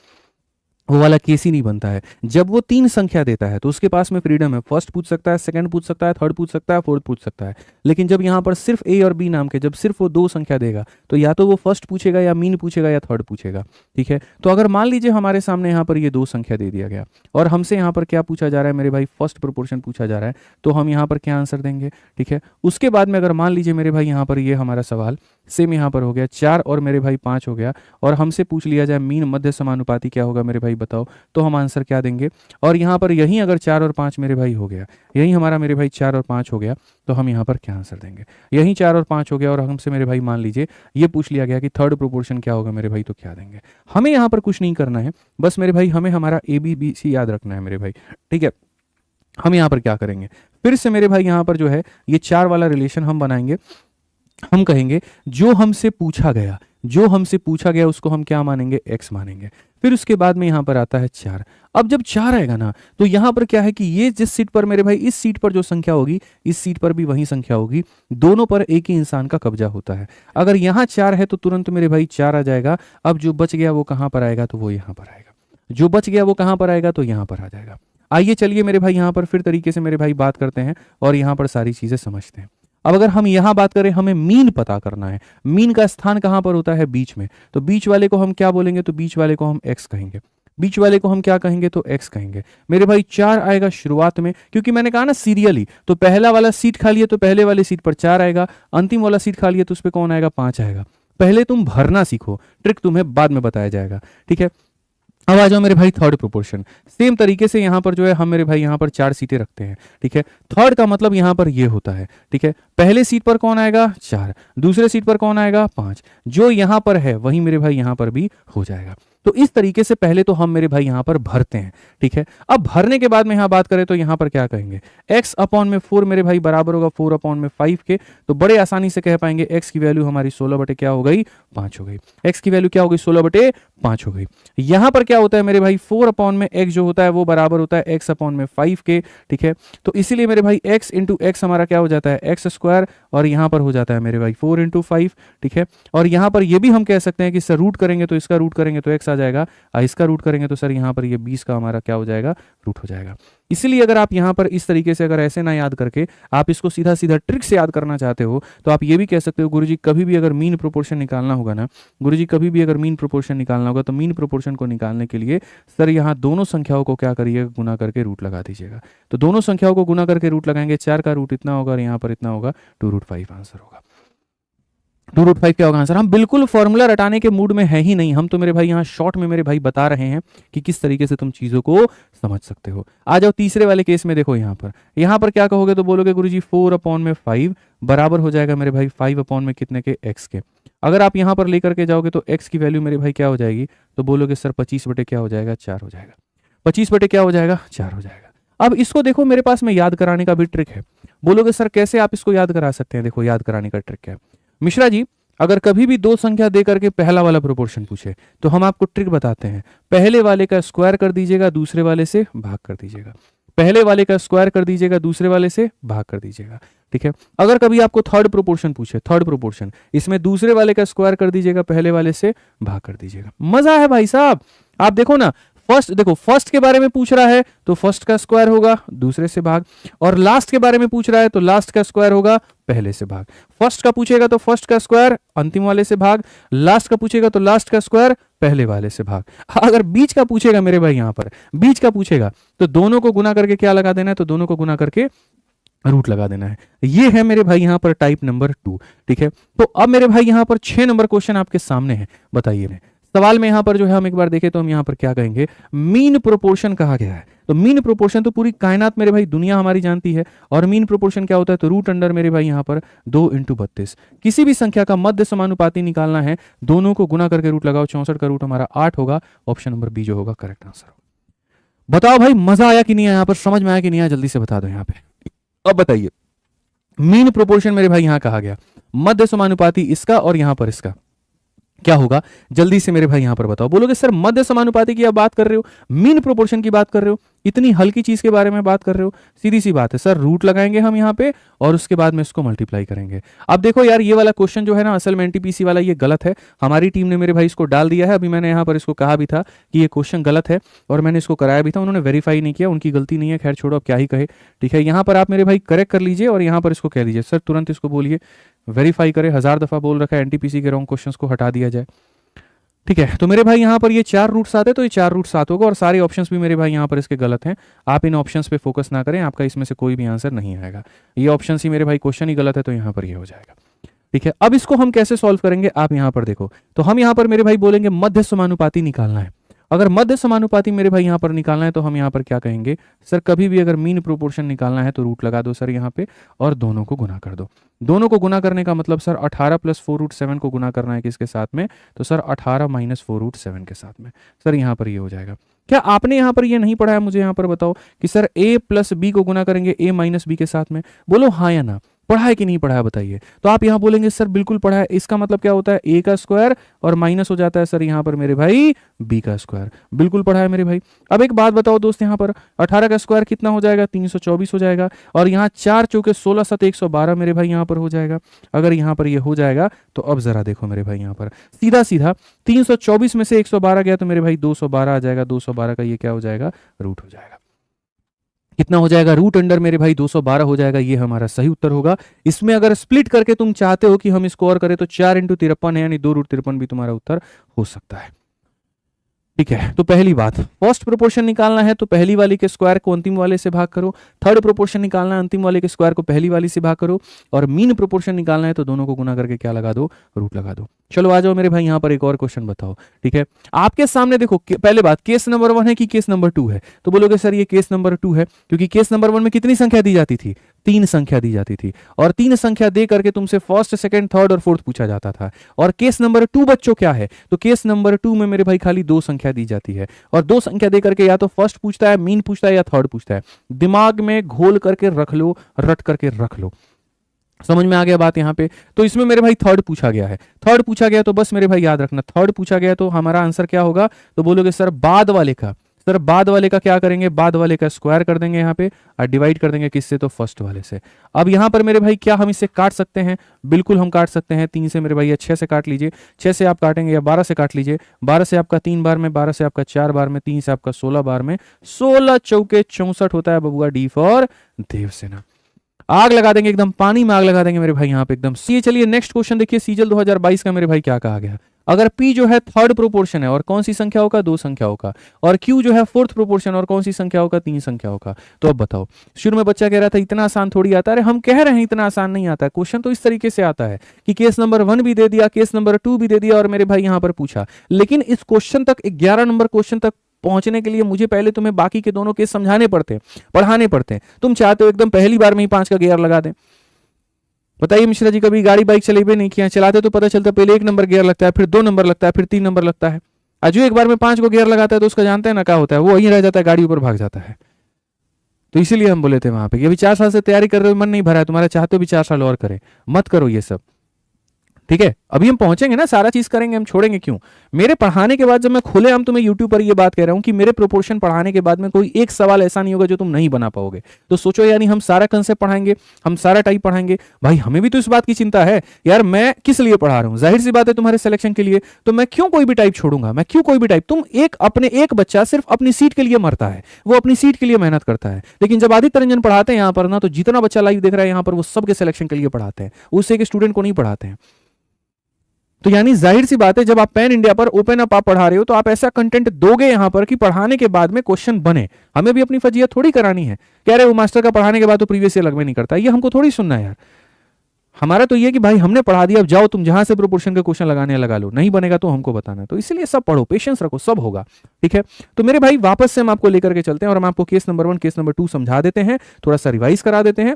वो वाला केस ही नहीं बनता है। जब वो तीन संख्या देता है तो उसके पास में फ्रीडम है, फर्स्ट पूछ सकता है, सेकंड पूछ सकता है, थर्ड पूछ सकता है, फोर्थ पूछ सकता है। लेकिन जब यहाँ पर सिर्फ ए और बी नाम के, जब सिर्फ वो दो संख्या देगा तो या तो वो फर्स्ट पूछेगा या मीन पूछेगा या थर्ड पूछेगा। ठीक है, तो अगर मान लीजिए हमारे सामने यहाँ पर ये दो संख्या दे दिया गया और हमसे यहाँ पर क्या पूछा जा रहा है मेरे भाई, फर्स्ट प्रोपोर्शन पूछा जा रहा है, तो हम यहाँ पर क्या आंसर देंगे। ठीक है, उसके बाद में अगर मान लीजिए मेरे भाई यहाँ पर ये हमारा सवाल सेम यहाँ पर हो गया 4 और मेरे भाई 5 हो गया, और हमसे पूछ लिया जाए मीन मध्य समानुपाती क्या होगा मेरे भाई बताओ, तो हम आंसर क्या देंगे। और यहाँ पर यहीं अगर 4 और 5 मेरे भाई हो गया, यहीं हमारा मेरे भाई 4 और 5 हो गया, तो हम यहाँ पर क्या आंसर देंगे। यहीं 4 और 5 हो गया और हमसे मेरे भाई मान लीजिए ये पूछ लिया गया कि थर्ड प्रोपोर्शन क्या होगा मेरे भाई, तो क्या देंगे। हमें यहाँ पर कुछ नहीं करना है, बस मेरे भाई हमें हमारा ABBC याद रखना है मेरे भाई। ठीक है, हम यहाँ पर क्या करेंगे, फिर से मेरे भाई यहाँ पर जो है ये 4 वाला रिलेशन हम बनाएंगे। हम कहेंगे जो हमसे पूछा गया, जो हमसे पूछा गया उसको हम क्या मानेंगे, x मानेंगे। फिर उसके बाद में यहाँ पर आता है 4। अब जब 4 आएगा ना, तो यहाँ पर क्या है कि ये जिस सीट पर मेरे भाई, इस सीट पर जो संख्या होगी, इस सीट पर भी वही संख्या होगी, दोनों पर एक ही इंसान का कब्जा होता है। अगर यहाँ 4 है तो तुरंत मेरे भाई 4 आ जाएगा। अब जो बच गया वो कहाँ पर आएगा, तो वो यहाँ पर आएगा। जो बच गया वो कहाँ पर आएगा, तो यहाँ पर आ जाएगा। आइए चलिए मेरे भाई यहाँ पर फिर तरीके से मेरे भाई बात करते हैं और यहाँ पर सारी चीजें समझते हैं। अब अगर हम यहां बात करें, हमें मीन पता करना है, मीन का स्थान कहां पर होता है, बीच में, तो बीच वाले को हम क्या बोलेंगे, तो बीच वाले को हम x कहेंगे। बीच वाले को हम क्या कहेंगे, तो x कहेंगे। मेरे भाई 4 आएगा शुरुआत में, क्योंकि मैंने कहा ना सीरियली, तो पहला वाला सीट खाली है तो पहले वाले सीट पर 4 आएगा, अंतिम वाला सीट खाली है तो उस पर कौन आएगा, 5 आएगा। पहले तुम भरना सीखो, ट्रिक तुम्हें बाद में बताया जाएगा। ठीक है, अब आ जाओ मेरे भाई थर्ड प्रोपोर्शन। सेम तरीके से यहाँ पर जो है हम मेरे भाई यहाँ पर 4 सीटें रखते हैं। ठीक है, थर्ड का मतलब यहाँ पर ये होता है। ठीक है, पहले सीट पर कौन आएगा, 4, दूसरे सीट पर कौन आएगा, 5, जो यहाँ पर है वही मेरे भाई यहाँ पर भी हो जाएगा। तो इस तरीके से पहले तो हम मेरे भाई यहाँ पर भरते हैं। ठीक है, अब भरने के बाद में यहाँ बात करें तो यहाँ पर क्या कहेंगे, x अपॉन में 4 मेरे भाई बराबर होगा 4 अपॉन में 5 के। तो बड़े आसानी से कह पाएंगे x की वैल्यू हमारी 16 बटे क्या हो गई, 5 हो गई। x की वैल्यू क्या हो गई, 16 बटे 5 हो गई। यहाँ पर क्या होता है मेरे भाई, 4 अपॉन में x जो होता है वो बराबर होता है x अपॉन में 5 के। ठीक है, तो इसीलिए मेरे भाई x इंटू एक्स हमारा क्या हो जाता है, x स्क्वायर, और यहाँ पर हो जाता है मेरे भाई 4 इंटू 5। ठीक है, और यहाँ पर ये भी हम कह सकते हैं कि सर रूट करेंगे तो इसका रूट करेंगे तो x आ जाएगा, इसका रूट करेंगे तो सर यहाँ पर ये 20 का हमारा क्या हो जाएगा, रूट हो जाएगा। इसलिए अगर आप यहाँ पर इस तरीके से अगर ऐसे ना याद करके आप इसको सीधा सीधा ट्रिक से याद करना चाहते हो, तो आप ये भी कह सकते हो गुरुजी कभी भी अगर मीन प्रोपोर्शन निकालना होगा ना, गुरुजी कभी भी अगर मीन प्रोपोर्शन निकालना होगा तो मीन प्रोपोर्शन को निकालने के लिए सर यहाँ दोनों संख्याओं को क्या करिएगा, गुना करके रूट लगा दीजिएगा। तो दोनों संख्याओं को गुना करके रूट लगाएंगे, 4 का रूट इतना होगा और यहाँ पर इतना होगा, 2√5 आंसर होगा। 2√5 क्या होगा आंसर। हम बिल्कुल फॉर्मूला रटाने के मूड में है ही नहीं, हम तो मेरे भाई यहाँ शॉर्ट में मेरे भाई बता रहे हैं कि किस तरीके से तुम चीजों को समझ सकते हो। आ जाओ तीसरे वाले केस में, देखो यहाँ पर क्या कहोगे, तो बोलोगे गुरुजी 4 अपॉन में 5 बराबर हो जाएगा मेरे भाई 5 अपॉन में कितने के, x के। अगर आप यहाँ पर लेकर के जाओगे तो x की वैल्यू मेरे भाई क्या हो जाएगी, तो बोलोगे सर 25 बटे क्या हो जाएगा, 4 हो जाएगा। 25 बटे क्या हो जाएगा, 4 हो जाएगा। अब इसको देखो मेरे पास में याद कराने का भी ट्रिक है। बोलोगे सर कैसे आप इसको याद करा सकते हैं, देखो याद कराने का ट्रिक क्या है। मिश्रा जी अगर कभी भी दो संख्या दे करके पहला वाला प्रोपोर्शन पूछे तो हम आपको ट्रिक बताते हैं, पहले वाले का स्क्वायर कर दीजिएगा, दूसरे वाले से भाग कर दीजिएगा। पहले वाले का स्क्वायर कर दीजिएगा, दूसरे वाले से भाग कर दीजिएगा। ठीक है। अगर कभी आपको थर्ड प्रोपोर्शन पूछे, थर्ड प्रोपोर्शन, इसमें दूसरे वाले का स्क्वायर कर दीजिएगा, पहले वाले से भाग कर दीजिएगा। मजा है भाई साहब। आप देखो ना, फर्स्ट देखो, फर्स्ट के बारे में पूछ रहा है तो फर्स्ट का स्क्वायर होगा दूसरे से भाग, और लास्ट के बारे में पूछ रहा है तो लास्ट का स्क्वायर होगा पहले से भाग। फर्स्ट का पूछेगा तो फर्स्ट का स्क्वायर अंतिम वाले से भाग, लास्ट का पूछेगा तो लास्ट का स्क्वायर पहले वाले से भाग। अगर बीच का पूछेगा मेरे भाई, यहां पर बीच का पूछेगा तो दोनों को गुना करके क्या लगा देना है, तो दोनों को गुना करके रूट लगा देना है। ये है मेरे भाई यहां पर टाइप नंबर 2, ठीक है। तो अब मेरे भाई यहां पर 6 नंबर क्वेश्चन आपके सामने है। बताइए, सवाल में यहां पर जो है हम एक बार देखें तो हम यहां पर क्या कहेंगे, मीन प्रोपोर्शन कहा गया है। तो मीन प्रोपोर्शन तो पूरी कायनात मेरे भाई, दुनिया हमारी जानती है। और मीन प्रोपोर्शन क्या होता है, तो रूट अंडर मेरे भाई यहां पर 2 × 32। किसी भी संख्या का मध्य समानुपाती निकालना है, दोनों को गुना करके रूट लगाओ। 64 का रूट हमारा 8 होगा। ऑप्शन नंबर बी जो होगा करेक्ट आंसर। बताओ भाई, मजा आया कि नहीं आया, यहाँ पर समझ में आया कि नहीं आया, जल्दी से बता दो यहाँ पे। अब बताइए, मीन प्रोपोर्शन मेरे भाई यहां कहा गया, मध्य समानुपाती इसका और यहां पर इसका क्या होगा, जल्दी से मेरे भाई यहां पर बताओ। बोलोगे सर मध्य समानुपाती की आप बात कर रहे हो, मीन प्रोपोर्शन की बात कर रहे हो, इतनी हल्की चीज के बारे में बात कर रहे हो। सीधी सी बात है सर, रूट लगाएंगे हम यहां पे और उसके बाद में इसको मल्टीप्लाई करेंगे। अब देखो यार, ये वाला क्वेश्चन जो है ना, असल में एनटीपीसी वाला ये गलत है। हमारी टीम ने मेरे भाई इसको डाल दिया है। अभी मैंने यहां पर इसको कहा भी था कि ये क्वेश्चन गलत है और मैंने इसको कराया भी था, उन्होंने वेरीफाई नहीं किया, उनकी गलती नहीं है। खैर छोड़ो, अब क्या ही कहे, ठीक है। यहां पर आप मेरे भाई करेक्ट कर लीजिए और यहां पर इसको कह लीजिए सर, तुरंत इसको बोलिए वेरीफाई करे। 1000 दफा बोल रखा है एनटीपीसी के रॉन्ग क्वेश्चंस को हटा दिया जाए, ठीक है। तो मेरे भाई यहां पर ये 4 रूट 7 है, तो ये 4 रूट 7 होगा और सारे ऑप्शंस भी मेरे भाई यहां पर इसके गलत हैं। आप इन ऑप्शंस पे फोकस ना करें, आपका इसमें से कोई भी आंसर नहीं आएगा। ये ऑप्शंस ही मेरे भाई क्वेश्चन ही गलत है, तो यहां पर ये हो जाएगा, ठीक है। अब इसको हम कैसे सॉल्व करेंगे, आप यहां पर देखो। तो हम यहां पर मेरे भाई बोलेंगे मध्य समानुपाती निकालना है। अगर मध्य समानुपाती मेरे भाई यहां पर निकालना है तो हम यहां पर क्या कहेंगे, सर कभी भी अगर मीन प्रोपोर्शन निकालना है तो रूट लगा दो सर यहां पे और दोनों को गुना कर दो। दोनों को गुना करने का मतलब सर 18 + 4√7 को गुना करना है किसके साथ में, तो सर 18 - 4√7 के साथ में। सर यहां पर ये हो जाएगा। क्या आपने यहां पर ये नहीं पढ़ा है, मुझे यहां पर बताओ कि सर a + b को गुना करेंगे a - b के साथ में। बोलो हाँ या ना, पढ़ा है कि नहीं पढ़ा है बताइए। तो आप यहां बोलेंगे सर बिल्कुल पढ़ा है। इसका मतलब क्या होता है, a का स्क्वायर और माइनस हो जाता है सर यहां पर मेरे भाई b का स्क्वायर। बिल्कुल पढ़ा है मेरे भाई। अब एक बात बताओ दोस्त, यहां पर 18 का स्क्वायर कितना हो जाएगा, 324 हो जाएगा। और यहां 4 चौके 16 7 112 मेरे भाई यहां पर हो जाएगा। अगर यहां पर ये हो जाएगा तो अब जरा देखो मेरे भाई, यहां पर सीधा सीधा 324 में से 112 गया तो मेरे भाई 212 आ जाएगा। 212 का ये क्या हो जाएगा, रूट हो जाएगा। कितना हो जाएगा, रूट अंडर मेरे भाई 212 हो जाएगा। ये हमारा सही उत्तर होगा। इसमें अगर स्प्लिट करके तुम चाहते हो कि हम इसको और करें तो 4 × 53 है, यानी 2√53 भी तुम्हारा उत्तर हो सकता है, ठीक है। तो पहली बात, फर्स्ट प्रोपोर्शन निकालना है तो पहली वाली के स्क्वायर को अंतिम वाले से भाग करो। थर्ड प्रोपोर्शन निकालना है, अंतिम वाले के स्क्वायर को पहली वाली से भाग करो। और मीन प्रोपोर्शन निकालना है तो दोनों को गुना करके क्या लगा दो, रूट लगा दो। चलो आ जाओ मेरे भाई, यहां पर एक और क्वेश्चन बताओ, ठीक है। आपके सामने देखो, पहले बात, केस नंबर 1 है कि केस नंबर 2 है, तो बोलोगे सर ये केस नंबर 2 है, क्योंकि केस नंबर 1 में कितनी संख्या दी जाती थी, 3 संख्या दी जाती थी। और 3 संख्या दे करके तुमसे फर्स्ट, सेकंड, थर्ड और फोर्थ पूछा जाता था। और केस नंबर 2 बच्चों क्या है, तो केस नंबर 2 में मेरे भाई खाली 2 संख्या दी जाती है। और 2 संख्या दे करके या तो फर्स्ट पूछता है, मीन पूछता है, या थर्ड पूछता है। दिमाग में घोल करके रख लो, रट करके रख लो। समझ में आ गया बात यहां पे। तो इसमें मेरे भाई थर्ड पूछा गया है। थर्ड पूछा गया तो बस मेरे भाई याद रखना, थर्ड पूछा गया तो हमारा आंसर क्या होगा, तो बोलोगे सर बाद वाले का। सर बाद वाले का क्या करेंगे, बाद वाले का स्क्वायर कर देंगे यहाँ पे और डिवाइड कर देंगे किससे, तो फर्स्ट वाले से। अब यहाँ पर मेरे भाई क्या हम इसे काट सकते हैं, बिल्कुल हम काट सकते हैं। 3 से मेरे भाई या 6 से काट लीजिए, 6 से आप काटेंगे या 12 से काट लीजिए। 12 से आपका 3 बार में, 12 से आपका 4 बार में, 3 से आपका 16 बार में, 16 चौके 64 होता है बबुआ, डी फॉर देवसेना। आग लगा देंगे, एकदम पानी में आग लगा देंगे मेरे भाई यहाँ पे एकदम। चलिए नेक्स्ट क्वेश्चन देखिए, सीजल 2022 का मेरे भाई क्या कहा गया। अगर P जो है थर्ड प्रोपोर्शन है और कौन सी संख्याओं का, 2 संख्याओं का, और Q जो है फोर्थ प्रोपोर्शन और कौन सी संख्याओं का, 3 संख्याओं का। तो अब बताओ, शुरू में बच्चा कह रहा था इतना आसान थोड़ी आता है। अरे हम कह रहे हैं इतना आसान नहीं आता है। क्वेश्चन तो इस तरीके से आता है कि केस नंबर 1 भी दे दिया, केस नंबर 2 भी दे दिया और मेरे भाई यहाँ पर पूछा। लेकिन इस क्वेश्चन तक, 11 नंबर क्वेश्चन तक पहुंचने के लिए मुझे पहले तुम्हें बाकी के दोनों केस समझाने पड़ते हैं, पढ़ाने पड़ते हैं। तुम चाहते हो एकदम पहली बार में ही 5 का गियर लगा दें। बताइए मिश्रा जी, कभी गाड़ी बाइक चलेबे नहीं किया, चलाते तो पता चलता पहले 1 नंबर गियर लगता है, फिर 2 नंबर लगता है, फिर 3 नंबर लगता है। आज एक बार में 5 को गियर लगाता है तो उसका जानते हैं ना क्या होता है, वो वहीं रह जाता है, गाड़ी ऊपर भाग जाता है। तो इसीलिए हम बोले थे वहां पे कि अभी 4 साल से तैयारी कर रहे हो, मन नहीं भरा है तुम्हारा, चाहते हो भी 4 साल और करें, मत करो ये सब, ठीक है, अभी हम पहुंचेंगे ना, सारा चीज करेंगे, हम छोड़ेंगे क्यों। मेरे पढ़ाने के बाद जब मैं खुलेआम तुम्हें यूट्यूब पर ये बात कह रहा हूं कि मेरे प्रोपोर्शन पढ़ाने के बाद में कोई एक सवाल ऐसा नहीं होगा जो तुम नहीं बना पाओगे। तो सोचो यानी हम सारा कंसेप्ट पढ़ाएंगे, हम सारा टाइप पढ़ाएंगे, भाई हमें भी तो इस बात की चिंता है यार, मैं किस लिए पढ़ा रहा हूं, जाहिर सी बात है तुम्हारे सिलेक्शन के लिए, तो मैं क्यों कोई भी टाइप छोड़ूंगा, मैं क्यों कोई भी टाइप। तुम एक बच्चा सिर्फ अपनी सीट के लिए मरता है, वो अपनी सीट के लिए मेहनत करता है, लेकिन जब आदित्य रंजन पढ़ाते हैं यहाँ पर ना, तो जितना बच्चा लाइव देख रहा है यहाँ पर वो सबके सिलेक्शन के लिए पढ़ाते हैं, उससे एक स्टूडेंट को नहीं पढ़ाते हैं। तो यानी जाहिर सी बात है जब आप पैन इंडिया पर ओपन अप आप पढ़ा रहे हो तो आप ऐसा कंटेंट दोगे यहां पर कि पढ़ाने के बाद में क्वेश्चन बने। हमें भी अपनी फजीयत थोड़ी करानी है, कह रहे हो मास्टर का पढ़ाने के बाद तो प्रीवियस ईयर लगवे नहीं करता, ये हमको थोड़ी सुनना है यार। हमारा तो ये कि भाई हमने पढ़ा दिया, अब जाओ तुम जहां से प्रोपोर्शन के क्वेश्चन लगाने लगा लो, नहीं बनेगा तो हमको बताना। तो इसलिए सब पढ़ो, पेशेंस रखो, सब होगा, ठीक है। तो मेरे भाई वापस से हम आपको लेकर के चलते हैं और हम आपको केस नंबर 1 केस नंबर 2 समझा देते हैं, थोड़ा सा रिवाइज करा देते हैं,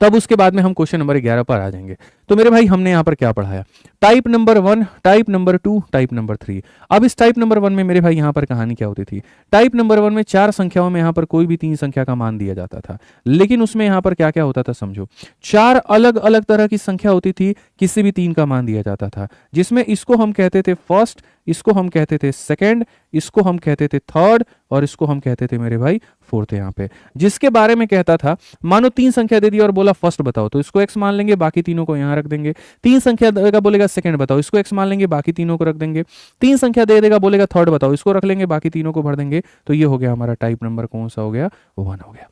तब उसके बाद में हम क्वेश्चन नंबर 11 पर आ जाएंगे। तो मेरे भाई हमने यहां पर क्या पढ़ाया, type number 1, type number 2, type number 3। अब इस टाइप नंबर 1 में मेरे भाई यहां पर कहानी क्या होती थी, टाइप नंबर 1 में 4 संख्याओं में यहां पर कोई भी 3 संख्या का मान दिया जाता था, लेकिन उसमें यहां पर क्या क्या होता था समझो, 4 अलग अलग तरह की संख्या होती थी, किसी भी 3 का मान दिया जाता था, जिसमें इसको हम कहते थे फर्स्ट, इसको हम कहते थे सेकंड, इसको हम कहते थे थर्ड, और इसको हम कहते थे मेरे भाई फोर्थ। यहाँ पे जिसके बारे में कहता था, मानो 3 संख्या दे दी और बोला फर्स्ट बताओ, तो इसको एक्स मान लेंगे, बाकी तीनों को यहाँ रख देंगे। 3 संख्या देगा, बोलेगा सेकंड बताओ, इसको एक्स मान लेंगे, बाकी तीनों को रख देंगे। 3 संख्या दे देगा, बोलेगा थर्ड बताओ, इसको रख लेंगे, बाकी तीनों को भर देंगे। तो ये हो गया हमारा टाइप नंबर कौन सा हो गया, 1 हो गया।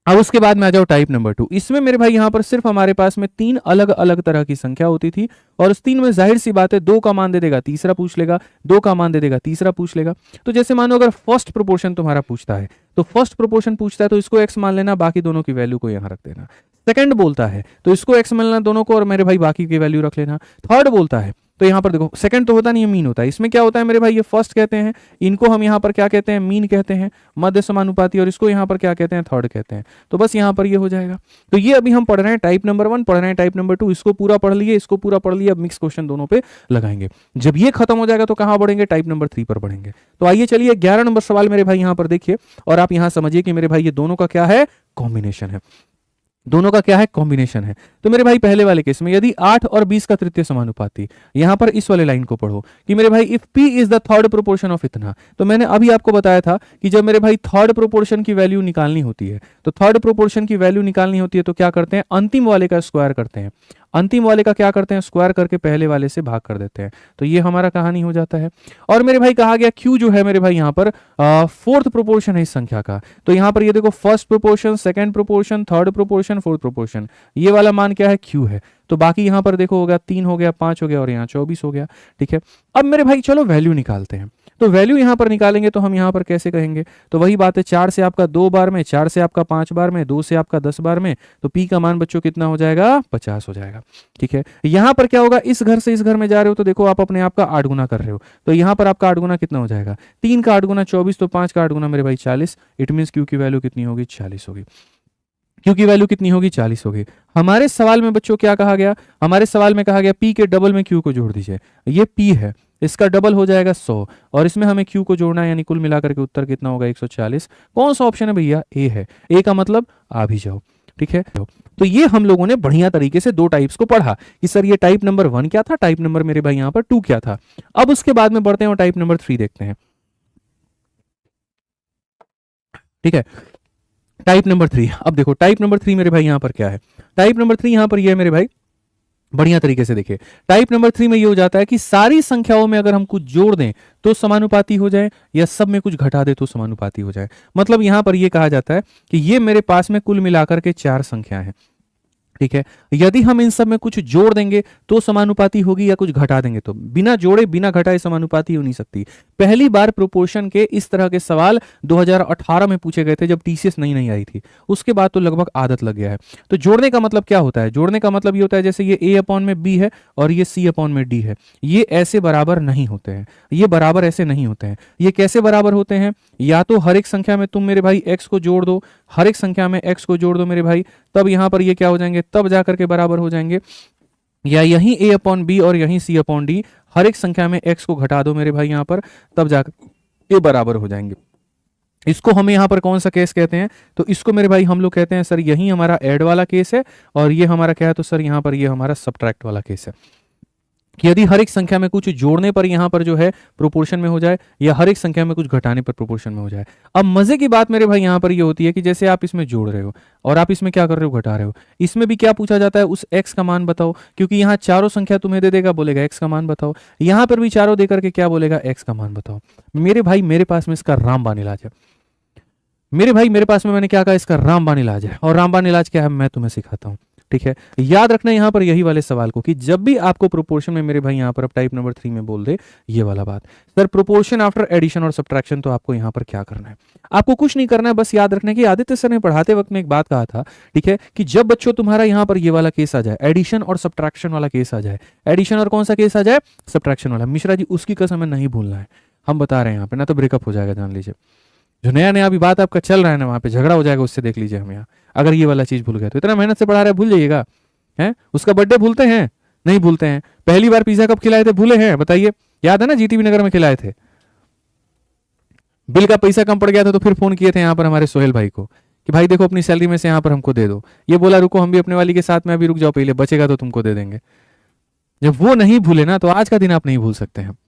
अब उसके बाद में आ जाओ टाइप नंबर 2। इसमें मेरे भाई यहां पर सिर्फ हमारे पास में 3 अलग अलग तरह की संख्या होती थी, और उस 3 में जाहिर सी बात है 2 का मान दे देगा, तीसरा पूछ लेगा, 2 का मान दे देगा, तीसरा पूछ लेगा। तो जैसे मानो अगर फर्स्ट प्रोपोर्शन तुम्हारा पूछता है, तो फर्स्ट प्रोपोर्शन पूछता है तो इसको एक्स मान लेना, बाकी दोनों की वैल्यू को यहां रख देना। सेकंड बोलता है तो इसको एक्स मान लेना दोनों को, और मेरे भाई बाकी की वैल्यू रख लेना। थर्ड बोलता है तो यहाँ पर देखो, सेकंड तो होता नहीं है, मीन होता है। इसमें क्या होता है मेरे भाई, ये फर्स्ट कहते हैं, इनको हम यहाँ पर क्या कहते हैं, मीन कहते हैं, मध्य समानुपाती, और इसको यहाँ पर क्या कहते हैं, थर्ड कहते हैं। तो बस यहाँ पर ये हो जाएगा। तो ये अभी हम पढ़ रहे हैं टाइप नंबर 1, पढ़ रहे हैं टाइप नंबर 2, इसको पूरा पढ़ लिए, इसको पूरा पढ़ लिया, अब मिक्स क्वेश्चन दोनों पे लगाएंगे। जब ये खत्म हो जाएगा तो कहाँ बढ़ेंगे, टाइप नंबर 3 पर बढ़ेंगे। तो आइए चलिए 11 नंबर सवाल मेरे भाई यहाँ पर देखिए, और आप यहाँ समझिए कि मेरे भाई ये दोनों का क्या है, कॉम्बिनेशन है। दोनों का क्या है, कॉम्बिनेशन है। तो मेरे भाई पहले वाले केस में यदि 8 और 20 का तृतीय समानुपाती, यहां पर इस वाले लाइन को पढ़ो कि मेरे भाई if p is the third proportion of इतना। तो मैंने अभी आपको बताया था कि जब मेरे भाई थर्ड प्रोपोर्शन की वैल्यू निकालनी होती है, तो थर्ड प्रोपोर्शन की वैल्यू निकालनी होती है तो क्या करते हैं, अंतिम वाले का स्क्वायर करते हैं। अंतिम वाले का क्या करते हैं, स्क्वायर करके पहले वाले से भाग कर देते हैं। तो ये हमारा कहानी हो जाता है। और मेरे भाई कहा गया क्यू जो है मेरे भाई यहाँ पर फोर्थ प्रोपोर्शन है इस संख्या का। तो यहाँ पर ये देखो, first proportion, second proportion, third proportion, fourth proportion, ये वाला मान क्या है, क्यू है। तो बाकी यहाँ पर देखो होगा 3 हो गया, 5 हो गया, और यहाँ 24 हो गया। ठीक है, अब मेरे भाई चलो वैल्यू निकालते हैं। तो वैल्यू यहां पर निकालेंगे तो हम यहां पर कैसे कहेंगे, तो वही बात है, 4 से आपका 2 बार में, 4 से आपका 5 बार में, 2 से आपका 10 बार में, तो p का मान बच्चों कितना हो जाएगा, 50 हो जाएगा। ठीक है, यहां पर क्या होगा, इस घर से इस घर में जा रहे हो तो देखो आप अपने आप का 8 गुना कर रहे हो, तो यहां पर आपका 8 गुना कितना हो जाएगा, 3 का 8 गुना 24, तो 5 का 8 गुना मेरे भाई 40। इट मीन क्यू की वैल्यू कितनी होगी, 40 होगी। क्यू की वैल्यू कितनी होगी, 40 होगी। हमारे सवाल में बच्चों क्या कहा गया, हमारे सवाल में कहा गया p के डबल में q को जोड़ दीजिए। ये p है, इसका डबल हो जाएगा 100, और इसमें हमें q को जोड़ना है, यानी कुल मिलाकर के उत्तर कितना होगा, 140। कौन सा ऑप्शन है भैया, ए है। ए का मतलब आ भी जाओ। ठीक है, तो ये हम लोगों ने बढ़िया तरीके से 2 टाइप्स को पढ़ा कि सर ये टाइप नंबर 1 क्या था, टाइप नंबर मेरे भाई यहाँ पर 2 क्या था। अब उसके बाद में बढ़ते हैं और टाइप नंबर 3 देखते हैं। ठीक है, टाइप नंबर 3। अब देखो टाइप नंबर 3 मेरे भाई यहां पर क्या है, टाइप नंबर 3 यहां पर ये है मेरे भाई, बढ़िया तरीके से देखिए। टाइप नंबर 3 में ये हो जाता है कि सारी संख्याओं में अगर हम कुछ जोड़ दें तो समानुपाती हो जाए, या सब में कुछ घटा दे तो समानुपाती हो जाए। मतलब यहां पर ये कहा जाता है कि ये मेरे पास में कुल मिलाकर के 4 संख्या है। ठीक है, यदि हम इन सब में कुछ जोड़ देंगे तो समानुपाती होगी, या कुछ घटा देंगे तो बिना जोड़े बिना घटाए समानुपाती हो नहीं सकती। पहली बार प्रोपोर्शन के इस तरह के सवाल 2018 में पूछे गए थे, जब टीसीएस नई आई थी। उसके बाद तो लगभग आदत लग गया है। तो जोड़ने का मतलब क्या होता है, जोड़ने का मतलब ये होता है जैसे ये a अपॉन में b है और ये c अपॉन में d है, ये ऐसे बराबर नहीं होते हैं, ये बराबर ऐसे नहीं होते हैं। ये कैसे बराबर होते हैं, या तो हर एक संख्या में तुम मेरे भाई x को जोड़ दो, हर एक संख्या में x को जोड़ दो मेरे भाई, तब यहां पर ये क्या हो जाएंगे, तब जाकर के बराबर हो जाएंगे। या यहीं a अपॉन बी और यहीं c अपॉन डी, हर एक संख्या में x को घटा दो मेरे भाई यहां पर, तब जाकर ये बराबर हो जाएंगे। इसको हमें यहाँ पर कौन सा केस कहते हैं? तो इसको मेरे भाई हम लोग कहते हैं सर यही हमारा ऐड वाला केस है, और ये हमारा क्या है? तो सर यहाँ पर ये हमारा सब्ट्रैक्ट वाला केस है कि यदि हर एक संख्या में कुछ जोड़ने पर यहाँ पर जो है प्रोपोर्शन में हो जाए, या हर एक संख्या में कुछ घटाने पर प्रोपोर्शन में हो जाए। अब मजे की बात मेरे भाई यहाँ पर ये होती है कि जैसे आप इसमें जोड़ रहे हो और आप इसमें क्या कर रहे हो? घटा रहे हो। इसमें भी क्या पूछा जाता है? उस x का मान बताओ, क्योंकि यहाँ चारों संख्या तुम्हें दे देगा, बोलेगा x का मान बताओ। यहाँ पर भी चारों देकर के क्या बोलेगा? x का मान बताओ। मेरे भाई मेरे पास में इसका रामबाण इलाज है। मेरे भाई मेरे पास में मैंने क्या कहा? इसका रामबाण इलाज है। और रामबाण इलाज क्या है मैं तुम्हें सिखाता हूँ, ठीक है? याद रखना यहाँ पर यही वाले सवाल को कि जब भी आपको प्रोपोर्शन में मेरे भाई यहाँ पर अब टाइप नंबर 3 में बोल दे ये वाला बात, सर प्रोपोर्शन आफ्टर एडिशन और सब्ट्रैक्शन, तो आपको यहाँ पर क्या करना है? आपको कुछ नहीं करना है, बस याद रखना है कि आदित्य सर ने पढ़ाते वक्त में एक बात कहा था, ठीक है, कि जब बच्चों तुम्हारा यहाँ पर ये वाला केस आ जाए, एडिशन और सब्ट्रैक्शन वाला केस आ जाए, एडिशन और कौन सा केस आ जाए? सब्ट्रैक्शन वाला, मिश्रा जी उसकी कसम नहीं भूलना है, हम बता रहे हैं यहाँ पे, ना तो ब्रेकअप हो जाएगा, जान लीजिए। जो नया नया अभी बात आपका चल रहा है ना, वहां पे झगड़ा हो जाएगा, उससे देख लीजिए हम यहाँ। अगर ये वाला चीज भूल गए तो इतना मेहनत से पढ़ा रहे भूल जाइएगा, हैं? उसका बर्थडे भूलते हैं? नहीं भूलते हैं। पहली बार पिज्जा कब खिलाए थे? भूले हैं? बताइए, याद है ना? जीटीबी नगर में खिलाए थे। बिल का पैसा कम पड़ गया था तो फिर फोन किए थे यहाँ पर हमारे सोहेल भाई को कि भाई देखो अपनी सैलरी में से यहाँ पर हमको दे दो। ये बोला रुको हम भी अपने वाली के साथ में अभी रुक जाओ, पहले बचेगा तो तुमको दे देंगे। जब वो नहीं भूले ना, तो आज का दिन आप नहीं भूल सकते हैं।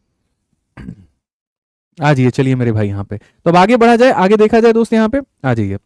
आ जाइए, चलिए मेरे भाई यहाँ पे, तो अब आगे बढ़ा जाए, आगे देखा जाए दोस्त, यहाँ पे आ जाइए।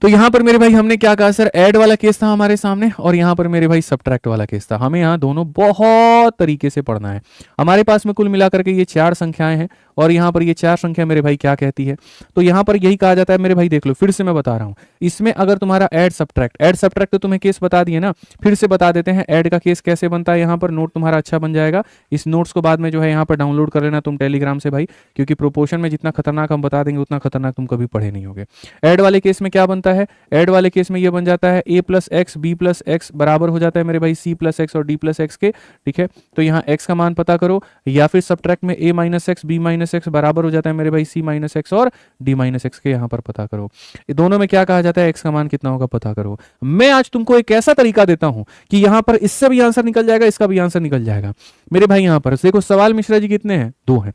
तो यहां पर मेरे भाई हमने क्या कहा? सर ऐड वाला केस था हमारे सामने, और यहां पर मेरे भाई सब्ट्रैक्ट वाला केस था। हमें यहां दोनों बहुत तरीके से पढ़ना है। हमारे पास में कुल मिलाकर के ये 4 संख्याएं हैं, और यहां पर ये 4 संख्या मेरे भाई क्या कहती है? तो यहां पर यही कहा जाता है मेरे भाई, देख लो फिर से मैं बता रहा हूं, इसमें अगर तुम्हारा ऐड सब्ट्रैक्ट तो तुम्हें केस बता दिए ना, फिर से बता देते हैं ऐड का केस कैसे बनता है। यहाँ पर नोट तुम्हारा अच्छा बन जाएगा, इस नोट्स को बाद में जो है यहाँ पर डाउनलोड कर लेना तुम टेलीग्राम से भाई, क्योंकि प्रोपोर्शन में जितना खतरनाक हम बता देंगे उतना खतरनाक तुम कभी पढ़े नहीं होगे। ऐड वाले केस में क्या बनता है? ऐड वाले केस में ये बन जाता है a plus x b plus x बराबर हो जाता है मेरे भाई c प्लस एक्स और d प्लस एक्स के, ठीक है? तो यहाँ x का मान पता करो, या फिर सब्ट्रैक्ट में a minus x b minus x बराबर हो जाता है मेरे भाई c माइनस एक्स और d माइनस एक्स के, यहाँ पर पता करो। ये दोनों में क्या कहा जाता है? x का मान कितना होगा पता करो। मैं आज तुमको एक ऐसा तरीका देता हूं कि यहाँ पर इससे भी आंसर निकल जाएगा, इसका भी आंसर निकल जाएगा मेरे भाई। यहाँ पर देखो सवाल मिश्रा जी कितने हैं? 2 हैं।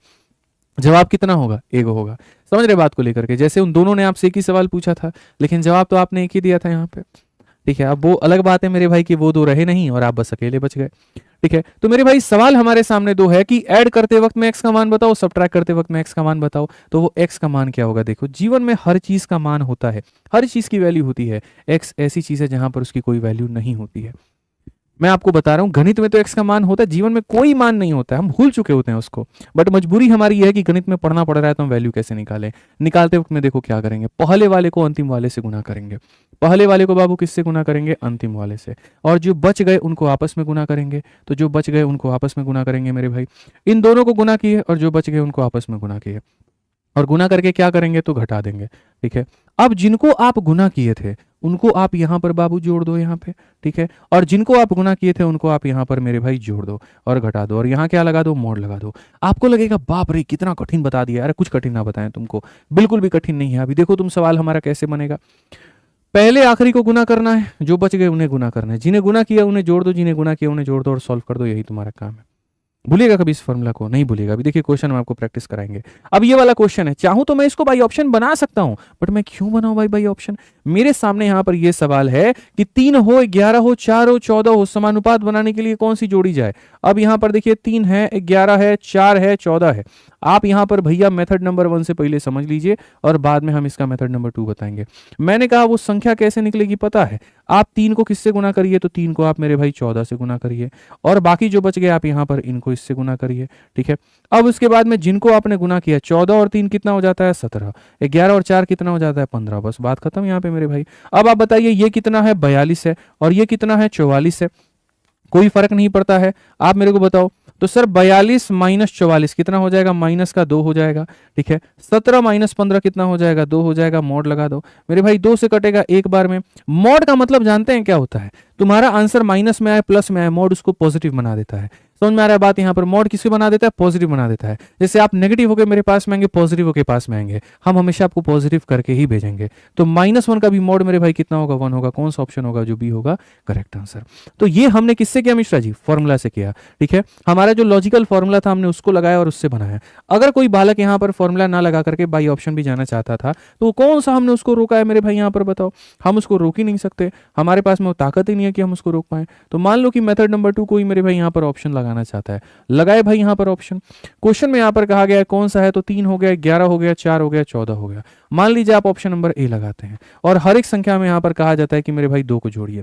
जवाब कितना होगा? 1 होगा। समझ रहे बात को लेकर के? जैसे उन दोनों ने आपसे एक ही सवाल पूछा था, लेकिन जवाब तो आपने एक ही दिया था यहाँ पे, ठीक है? अब वो अलग बात है मेरे भाई कि वो 2 रहे नहीं और आप बस अकेले बच गए, ठीक है? तो मेरे भाई सवाल हमारे सामने 2 है कि ऐड करते वक्त में x का मान बताओ, सब्ट्रैक्ट करते वक्त में x का मान बताओ। तो वो x का मान क्या होगा? देखो जीवन में हर चीज का मान होता है, हर चीज की वैल्यू होती है। x ऐसी चीज है जहां पर उसकी कोई वैल्यू नहीं होती है। मैं आपको बता रहा हूं, गणित में तो x का मान होता है, जीवन में कोई मान नहीं होता है, हम भूल चुके होते हैं उसको। बट मजबूरी हमारी यह है कि गणित में पढ़ना पड़ रहा है, तो हम वैल्यू कैसे निकालें? निकालते वक्त में देखो क्या करेंगे, पहले वाले को अंतिम वाले से गुना करेंगे। पहले वाले को बाबू किससे गुना करेंगे? अंतिम वाले से। और जो बच गए उनको आपस में गुना करेंगे। तो जो बच गए उनको आपस में गुना करेंगे मेरे भाई, इन दोनों को गुना किए और जो बच गए उनको आपस में गुना किए, और गुना करके क्या करेंगे? तो घटा देंगे, ठीक है? अब जिनको आप गुना किए थे उनको आप यहां पर बाबू जोड़ दो यहाँ पे, ठीक है? और जिनको आप गुना किए थे उनको आप यहाँ पर मेरे भाई जोड़ दो और घटा दो, और यहाँ क्या लगा दो? मोड़ लगा दो। आपको लगेगा बाप रे कितना कठिन बता दिया। अरे कुछ कठिन ना बताएं तुमको, बिल्कुल भी कठिन नहीं है। अभी देखो तुम सवाल हमारा कैसे बनेगा। पहले आखिरी को गुना करना है, जो बच गए उन्हें गुना करना है, जिन्हें गुना किया उन्हें जोड़ दो, जिन्हें गुना किया उन्हें जोड़ दो और सॉल्व कर दो। यही तुम्हारा काम है। भूलिएगा कभी इस फॉर्मूला को? नहीं भूलिएगा। अभी देखिए क्वेश्चन हम आपको प्रैक्टिस कराएंगे। अब ये वाला क्वेश्चन है, चाहूं तो मैं इसको बाई ऑप्शन बना सकता हूं, बट मैं क्यों बनाऊं भाई बाई ऑप्शन? मेरे सामने यहां पर ये सवाल है कि 3 हो, 11 हो, 4 हो, 14 हो, समानुपात बनाने के लिए कौन सी जोड़ी जाए? अब यहां पर देखिए 3 है, 11 है, 4 है, 14 है। आप यहां पर भैया मेथड नंबर 1 से पहले समझ लीजिए और बाद में हम इसका मेथड नंबर 2 बताएंगे। मैंने कहा वो संख्या कैसे निकलेगी पता है? आप 3 को किससे गुना करिए? तो 3 को आप मेरे भाई 14 से गुना करिए, और बाकी जो बच गए आप यहां पर इनको इससे गुना करिए, ठीक है? अब उसके बाद में जिनको आपने गुना किया, 14 और 3 कितना हो जाता है? 17। 11 और 4 कितना हो जाता है? 15। बस बात खत्म यहाँ पे मेरे भाई। अब आप बताइए ये कितना है? 42 है, और ये कितना है? 44 है। कोई फर्क नहीं पड़ता है। आप मेरे को बताओ तो सर 42 माइनस 44 कितना हो जाएगा? माइनस का 2 हो जाएगा, ठीक है? 17 माइनस 15 कितना हो जाएगा? 2 हो जाएगा। मोड लगा दो मेरे भाई, 2 से कटेगा एक बार में। मोड का मतलब जानते हैं क्या होता है? तुम्हारा आंसर माइनस में आए प्लस में आए, मोड उसको पॉजिटिव बना देता है। समझ में आ रहा है बात? यहाँ पर मॉड किसको बना देता है? पॉजिटिव बना देता है। जैसे आप नेगेटिव होकर मेरे पास में आएंगे, पॉजिटिव होकर पास में आएंगे, हम हमेशा आपको पॉजिटिव करके ही भेजेंगे। तो -1 का भी मॉड मेरे भाई कितना होगा? 1 होगा। कौन सा ऑप्शन होगा? जो बी होगा करेक्ट आंसर। तो ये हमने किससे किया मिश्रा जी? फॉर्मूला से किया। ठीक है, हमारा जो लॉजिकल फॉर्मूला था हमने उसको लगाया और उससे बनाया। अगर कोई बालक यहाँ पर फॉर्मूला ना लगा करके बाई ऑप्शन भी जाना चाहता था तो कौन सा हमने उसको रोका है मेरे भाई? यहाँ पर बताओ, हम उसको रोक ही नहीं सकते, हमारे पास में वो ताकत ही नहीं है कि हम उसको रोक पाए। तो मान लो कि मेथड नंबर 2 कोई मेरे भाई यहाँ पर ऑप्शन लगाना चाहता है, लगाए भाई यहाँ पर ऑप्शन। क्वेश्चन में यहाँ पर कहा गया है कौन सा है, तो 3 हो गया, 11 हो गया, 4 हो गया, 14 हो गया। मान लीजिए आप ऑप्शन नंबर ए लगाते हैं और हर एक संख्या में यहाँ पर कहा जाता है कि मेरे भाई 2 को जोड़िए।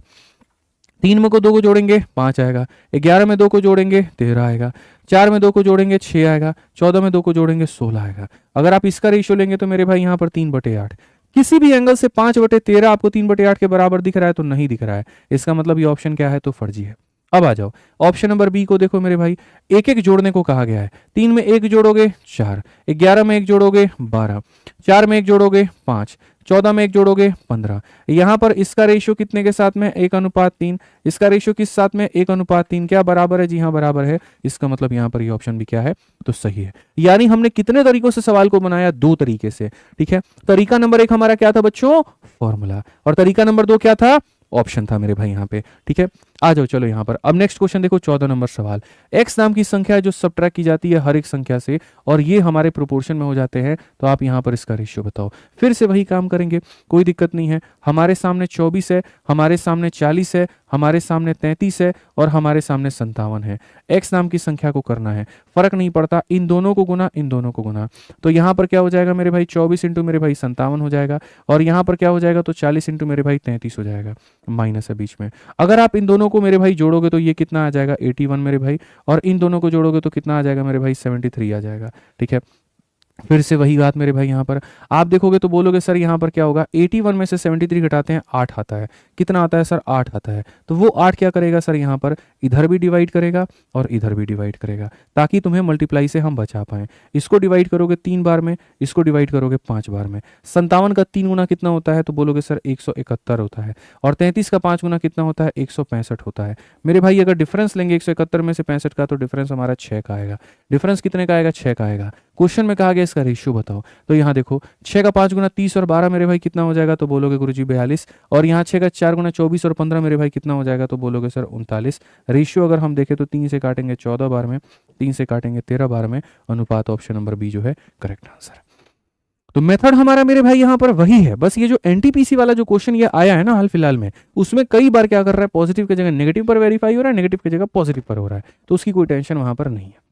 3 में को 2 को जोड़ेंगे 5 आएगा, 11 में 2 को जोड़ेंगे 13 आएगा, 4 में 2 को जोड़ेंगे 6 आएगा, 14 में 2 को जोड़ेंगे 16 आएगा। अगर आप इसका रेशियो लेंगे तो मेरे भाई यहाँ पर 3/8। किसी भी एंगल से 5/13 आपको 3/8 के बराबर दिख रहा है तो नहीं दिख रहा है, इसका मतलब ये ऑप्शन क्या है? तो फर्जी है। अब आ जाओ ऑप्शन नंबर बी को देखो मेरे भाई, एक एक जोड़ने को कहा गया है। 3 में 1 जोड़ोगे 4, 11 में 1 जोड़ोगे 12, 4 में 1 जोड़ोगे 5, 14 में 1 जोड़ोगे 15। यहां पर इसका रेशियो कितने के साथ में? 1:3। इसका रेशियो किस साथ में? 1:3। क्या बराबर है? जी हाँ बराबर है। इसका मतलब यहां पर ये ऑप्शन भी क्या है? तो सही है। यानी हमने कितने तरीकों से सवाल को बनाया? 2 तरीके से। ठीक है, तरीका नंबर 1 हमारा क्या था बच्चों? फॉर्मूला। और तरीका नंबर 2 क्या था? ऑप्शन था मेरे भाई यहाँ पे। ठीक है, आ जाओ चलो यहाँ पर। अब नेक्स्ट क्वेश्चन देखो, 14 नंबर सवाल। x नाम की संख्या है जो सब्ट्रैक्ट की जाती है हर एक संख्या से और ये हमारे प्रोपोर्शन में हो जाते हैं, तो आप यहाँ पर इसका रेशियो बताओ। फिर से वही काम करेंगे, कोई दिक्कत नहीं है। हमारे सामने 24 है, हमारे सामने 40 है, हमारे सामने 33 है और हमारे सामने 57 है। x नाम की संख्या को करना है, फर्क नहीं पड़ता, इन दोनों को गुना, इन दोनों को गुना। तो यहाँ पर क्या हो जाएगा मेरे भाई? 24 इंटू मेरे भाई 57 हो जाएगा और यहाँ पर क्या हो जाएगा? तो 40 इंटू मेरे भाई 33 हो जाएगा, माइनस है बीच में। अगर आप इन दोनों को मेरे भाई जोड़ोगे तो ये कितना आ जाएगा? 81 मेरे भाई, और इन दोनों को जोड़ोगे तो कितना आ जाएगा मेरे भाई? 73 आ जाएगा। ठीक है, फिर से वही बात मेरे भाई, यहाँ पर आप देखोगे तो बोलोगे सर यहाँ पर क्या होगा? 81 में से 73 घटाते हैं 8 आता है। कितना आता है सर? 8 आता है। तो वो 8 क्या करेगा सर? यहाँ पर इधर भी डिवाइड करेगा और इधर भी डिवाइड करेगा, ताकि तुम्हें मल्टीप्लाई से हम बचा पाएं। इसको डिवाइड करोगे 3 बार में, इसको डिवाइड करोगे 5 बार में। 57 का 3 गुना कितना होता है? तो बोलोगे सर 171 होता है। और 33 का 5 गुना कितना होता है? 165 होता है। मेरे भाई अगर डिफरेंस लेंगे 171 में से 65 का, तो डिफरेंस हमारा 6 का आएगा। डिफरेंस कितने का आएगा? 6 का आएगा। क्वेश्चन में कहा गया इसका रेशियो बताओ। तो यहाँ देखो 6 का 5 गुना 30 और 12 मेरे भाई कितना हो जाएगा? तो बोलोगे गुरुजी 42। और यहाँ 6 का 4 गुना 24 और 15 मेरे भाई कितना हो जाएगा? तो बोलोगे सर 39। रेशियो अगर हम देखें तो 3 से काटेंगे 14 बार में, 3 से काटेंगे 13 बार में, अनुपात ऑप्शन नंबर बी जो है करेक्ट आंसर। तो मेथड हमारा मेरे भाई यहाँ पर वही है, बस ये जो एनटीपीसी वाला जो क्वेश्चन ये आया है ना हाल फिलहाल में, उसमें कई बार क्या कर रहा है? पॉजिटिव की जगह नेगेटिव पर वेरीफाई हो रहा है, नेगेटिव की जगह पॉजिटिव पर हो रहा है, तो उसकी कोई टेंशन वहां पर नहीं है।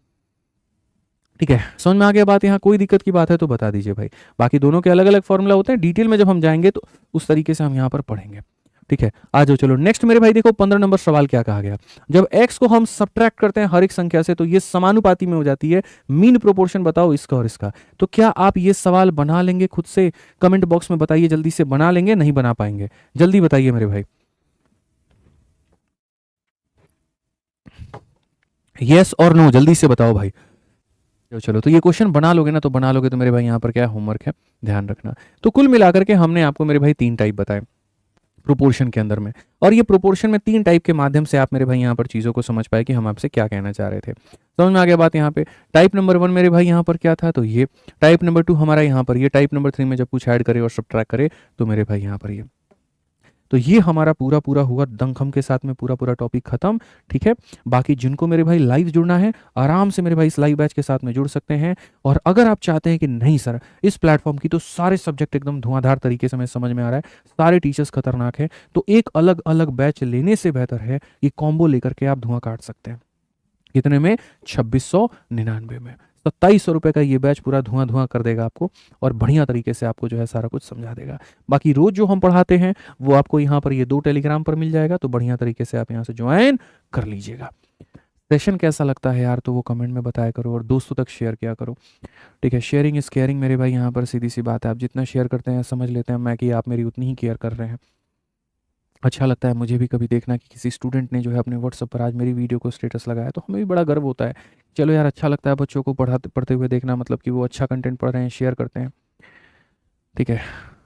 ठीक है, समझ में आ गया बात? यहाँ कोई दिक्कत की बात है तो बता दीजिए भाई। बाकी दोनों के अलग अलग फॉर्मूला होते हैं, डिटेल में जब हम जाएंगे तो उस तरीके से हम यहाँ पर पढ़ेंगे। ठीक है, आ जाओ चलो नेक्स्ट मेरे भाई। देखो 15 नंबर सवाल क्या कहा गया? जब x को हम सब्ट्रैक्ट करते हैं हर एक संख्या से तो ये समानुपाती में हो जाती है। मीन प्रोपोर्शन बताओ इसका और इसका। तो क्या आप ये सवाल बना लेंगे खुद से? कमेंट बॉक्स में बताइए जल्दी से, बना लेंगे नहीं बना पाएंगे? जल्दी बताइए मेरे भाई, यस और नो, जल्दी से बताओ भाई। चलो तो ये क्वेश्चन बना लोगे ना, तो बना लोगे तो मेरे भाई यहाँ पर क्या होमवर्क है, ध्यान रखना। तो कुल मिलाकर के हमने आपको मेरे भाई 3 टाइप बताए प्रोपोर्शन के अंदर में, और ये प्रोपोर्शन में 3 टाइप के माध्यम से आप मेरे भाई यहाँ पर चीज़ों को समझ पाए कि हम आपसे क्या कहना चाह रहे थे। समझ में आ गया बात? यहाँ पे टाइप नंबर 1 मेरे भाई यहाँ पर क्या था? तो ये टाइप नंबर 2 हमारा यहाँ पर ये, टाइप नंबर 3 में जब कुछ ऐड करे और सब्ट्रैक्ट करे तो मेरे भाई यहाँ पर ये। तो ये हमारा पूरा पूरा हुआ दंखम के साथ में पूरा पूरा टॉपिक खत्म। ठीक है, बाकी जिनको मेरे भाई लाइव जुड़ना है आराम से मेरे भाई इस लाइव बैच के साथ में जुड़ सकते हैं। और अगर आप चाहते हैं कि नहीं सर इस प्लेटफॉर्म की तो सारे सब्जेक्ट एकदम धुआंधार तरीके से हमें समझ में आ रहा है, सारे टीचर्स खतरनाक है, तो एक अलग अलग बैच लेने से बेहतर है ये कॉम्बो लेकर के आप धुआं काट सकते हैं। कितने में? 2699 में। 2700 रुपये का ये बैच पूरा धुआं धुआं कर देगा आपको और बढ़िया तरीके से आपको जो है सारा कुछ समझा देगा। बाकी रोज जो हम पढ़ाते हैं वो आपको यहाँ पर ये 2 टेलीग्राम पर मिल जाएगा, तो बढ़िया तरीके से आप यहाँ से ज्वाइन कर लीजिएगा। सेशन कैसा लगता है यार तो वो कमेंट में बताया करो और दोस्तों तक शेयर किया करो। ठीक है, शेयरिंग इज केयरिंग मेरे भाई, यहाँ पर सीधी सी बात है, आप जितना शेयर करते हैं समझ लेते हैं मैं कि आप मेरी उतनी ही केयर कर रहे हैं। अच्छा लगता है मुझे भी कभी देखना कि किसी स्टूडेंट ने जो है अपने व्हाट्सएप पर आज मेरी वीडियो को स्टेटस लगाया, तो हमें भी बड़ा गर्व होता है। चलो यार अच्छा लगता है बच्चों को पढ़ते हुए देखना, मतलब कि वो अच्छा कंटेंट पढ़ रहे हैं, शेयर करते हैं। ठीक है,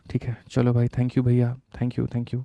ठीक है, चलो भाई, थैंक यू भैया, थैंक यू।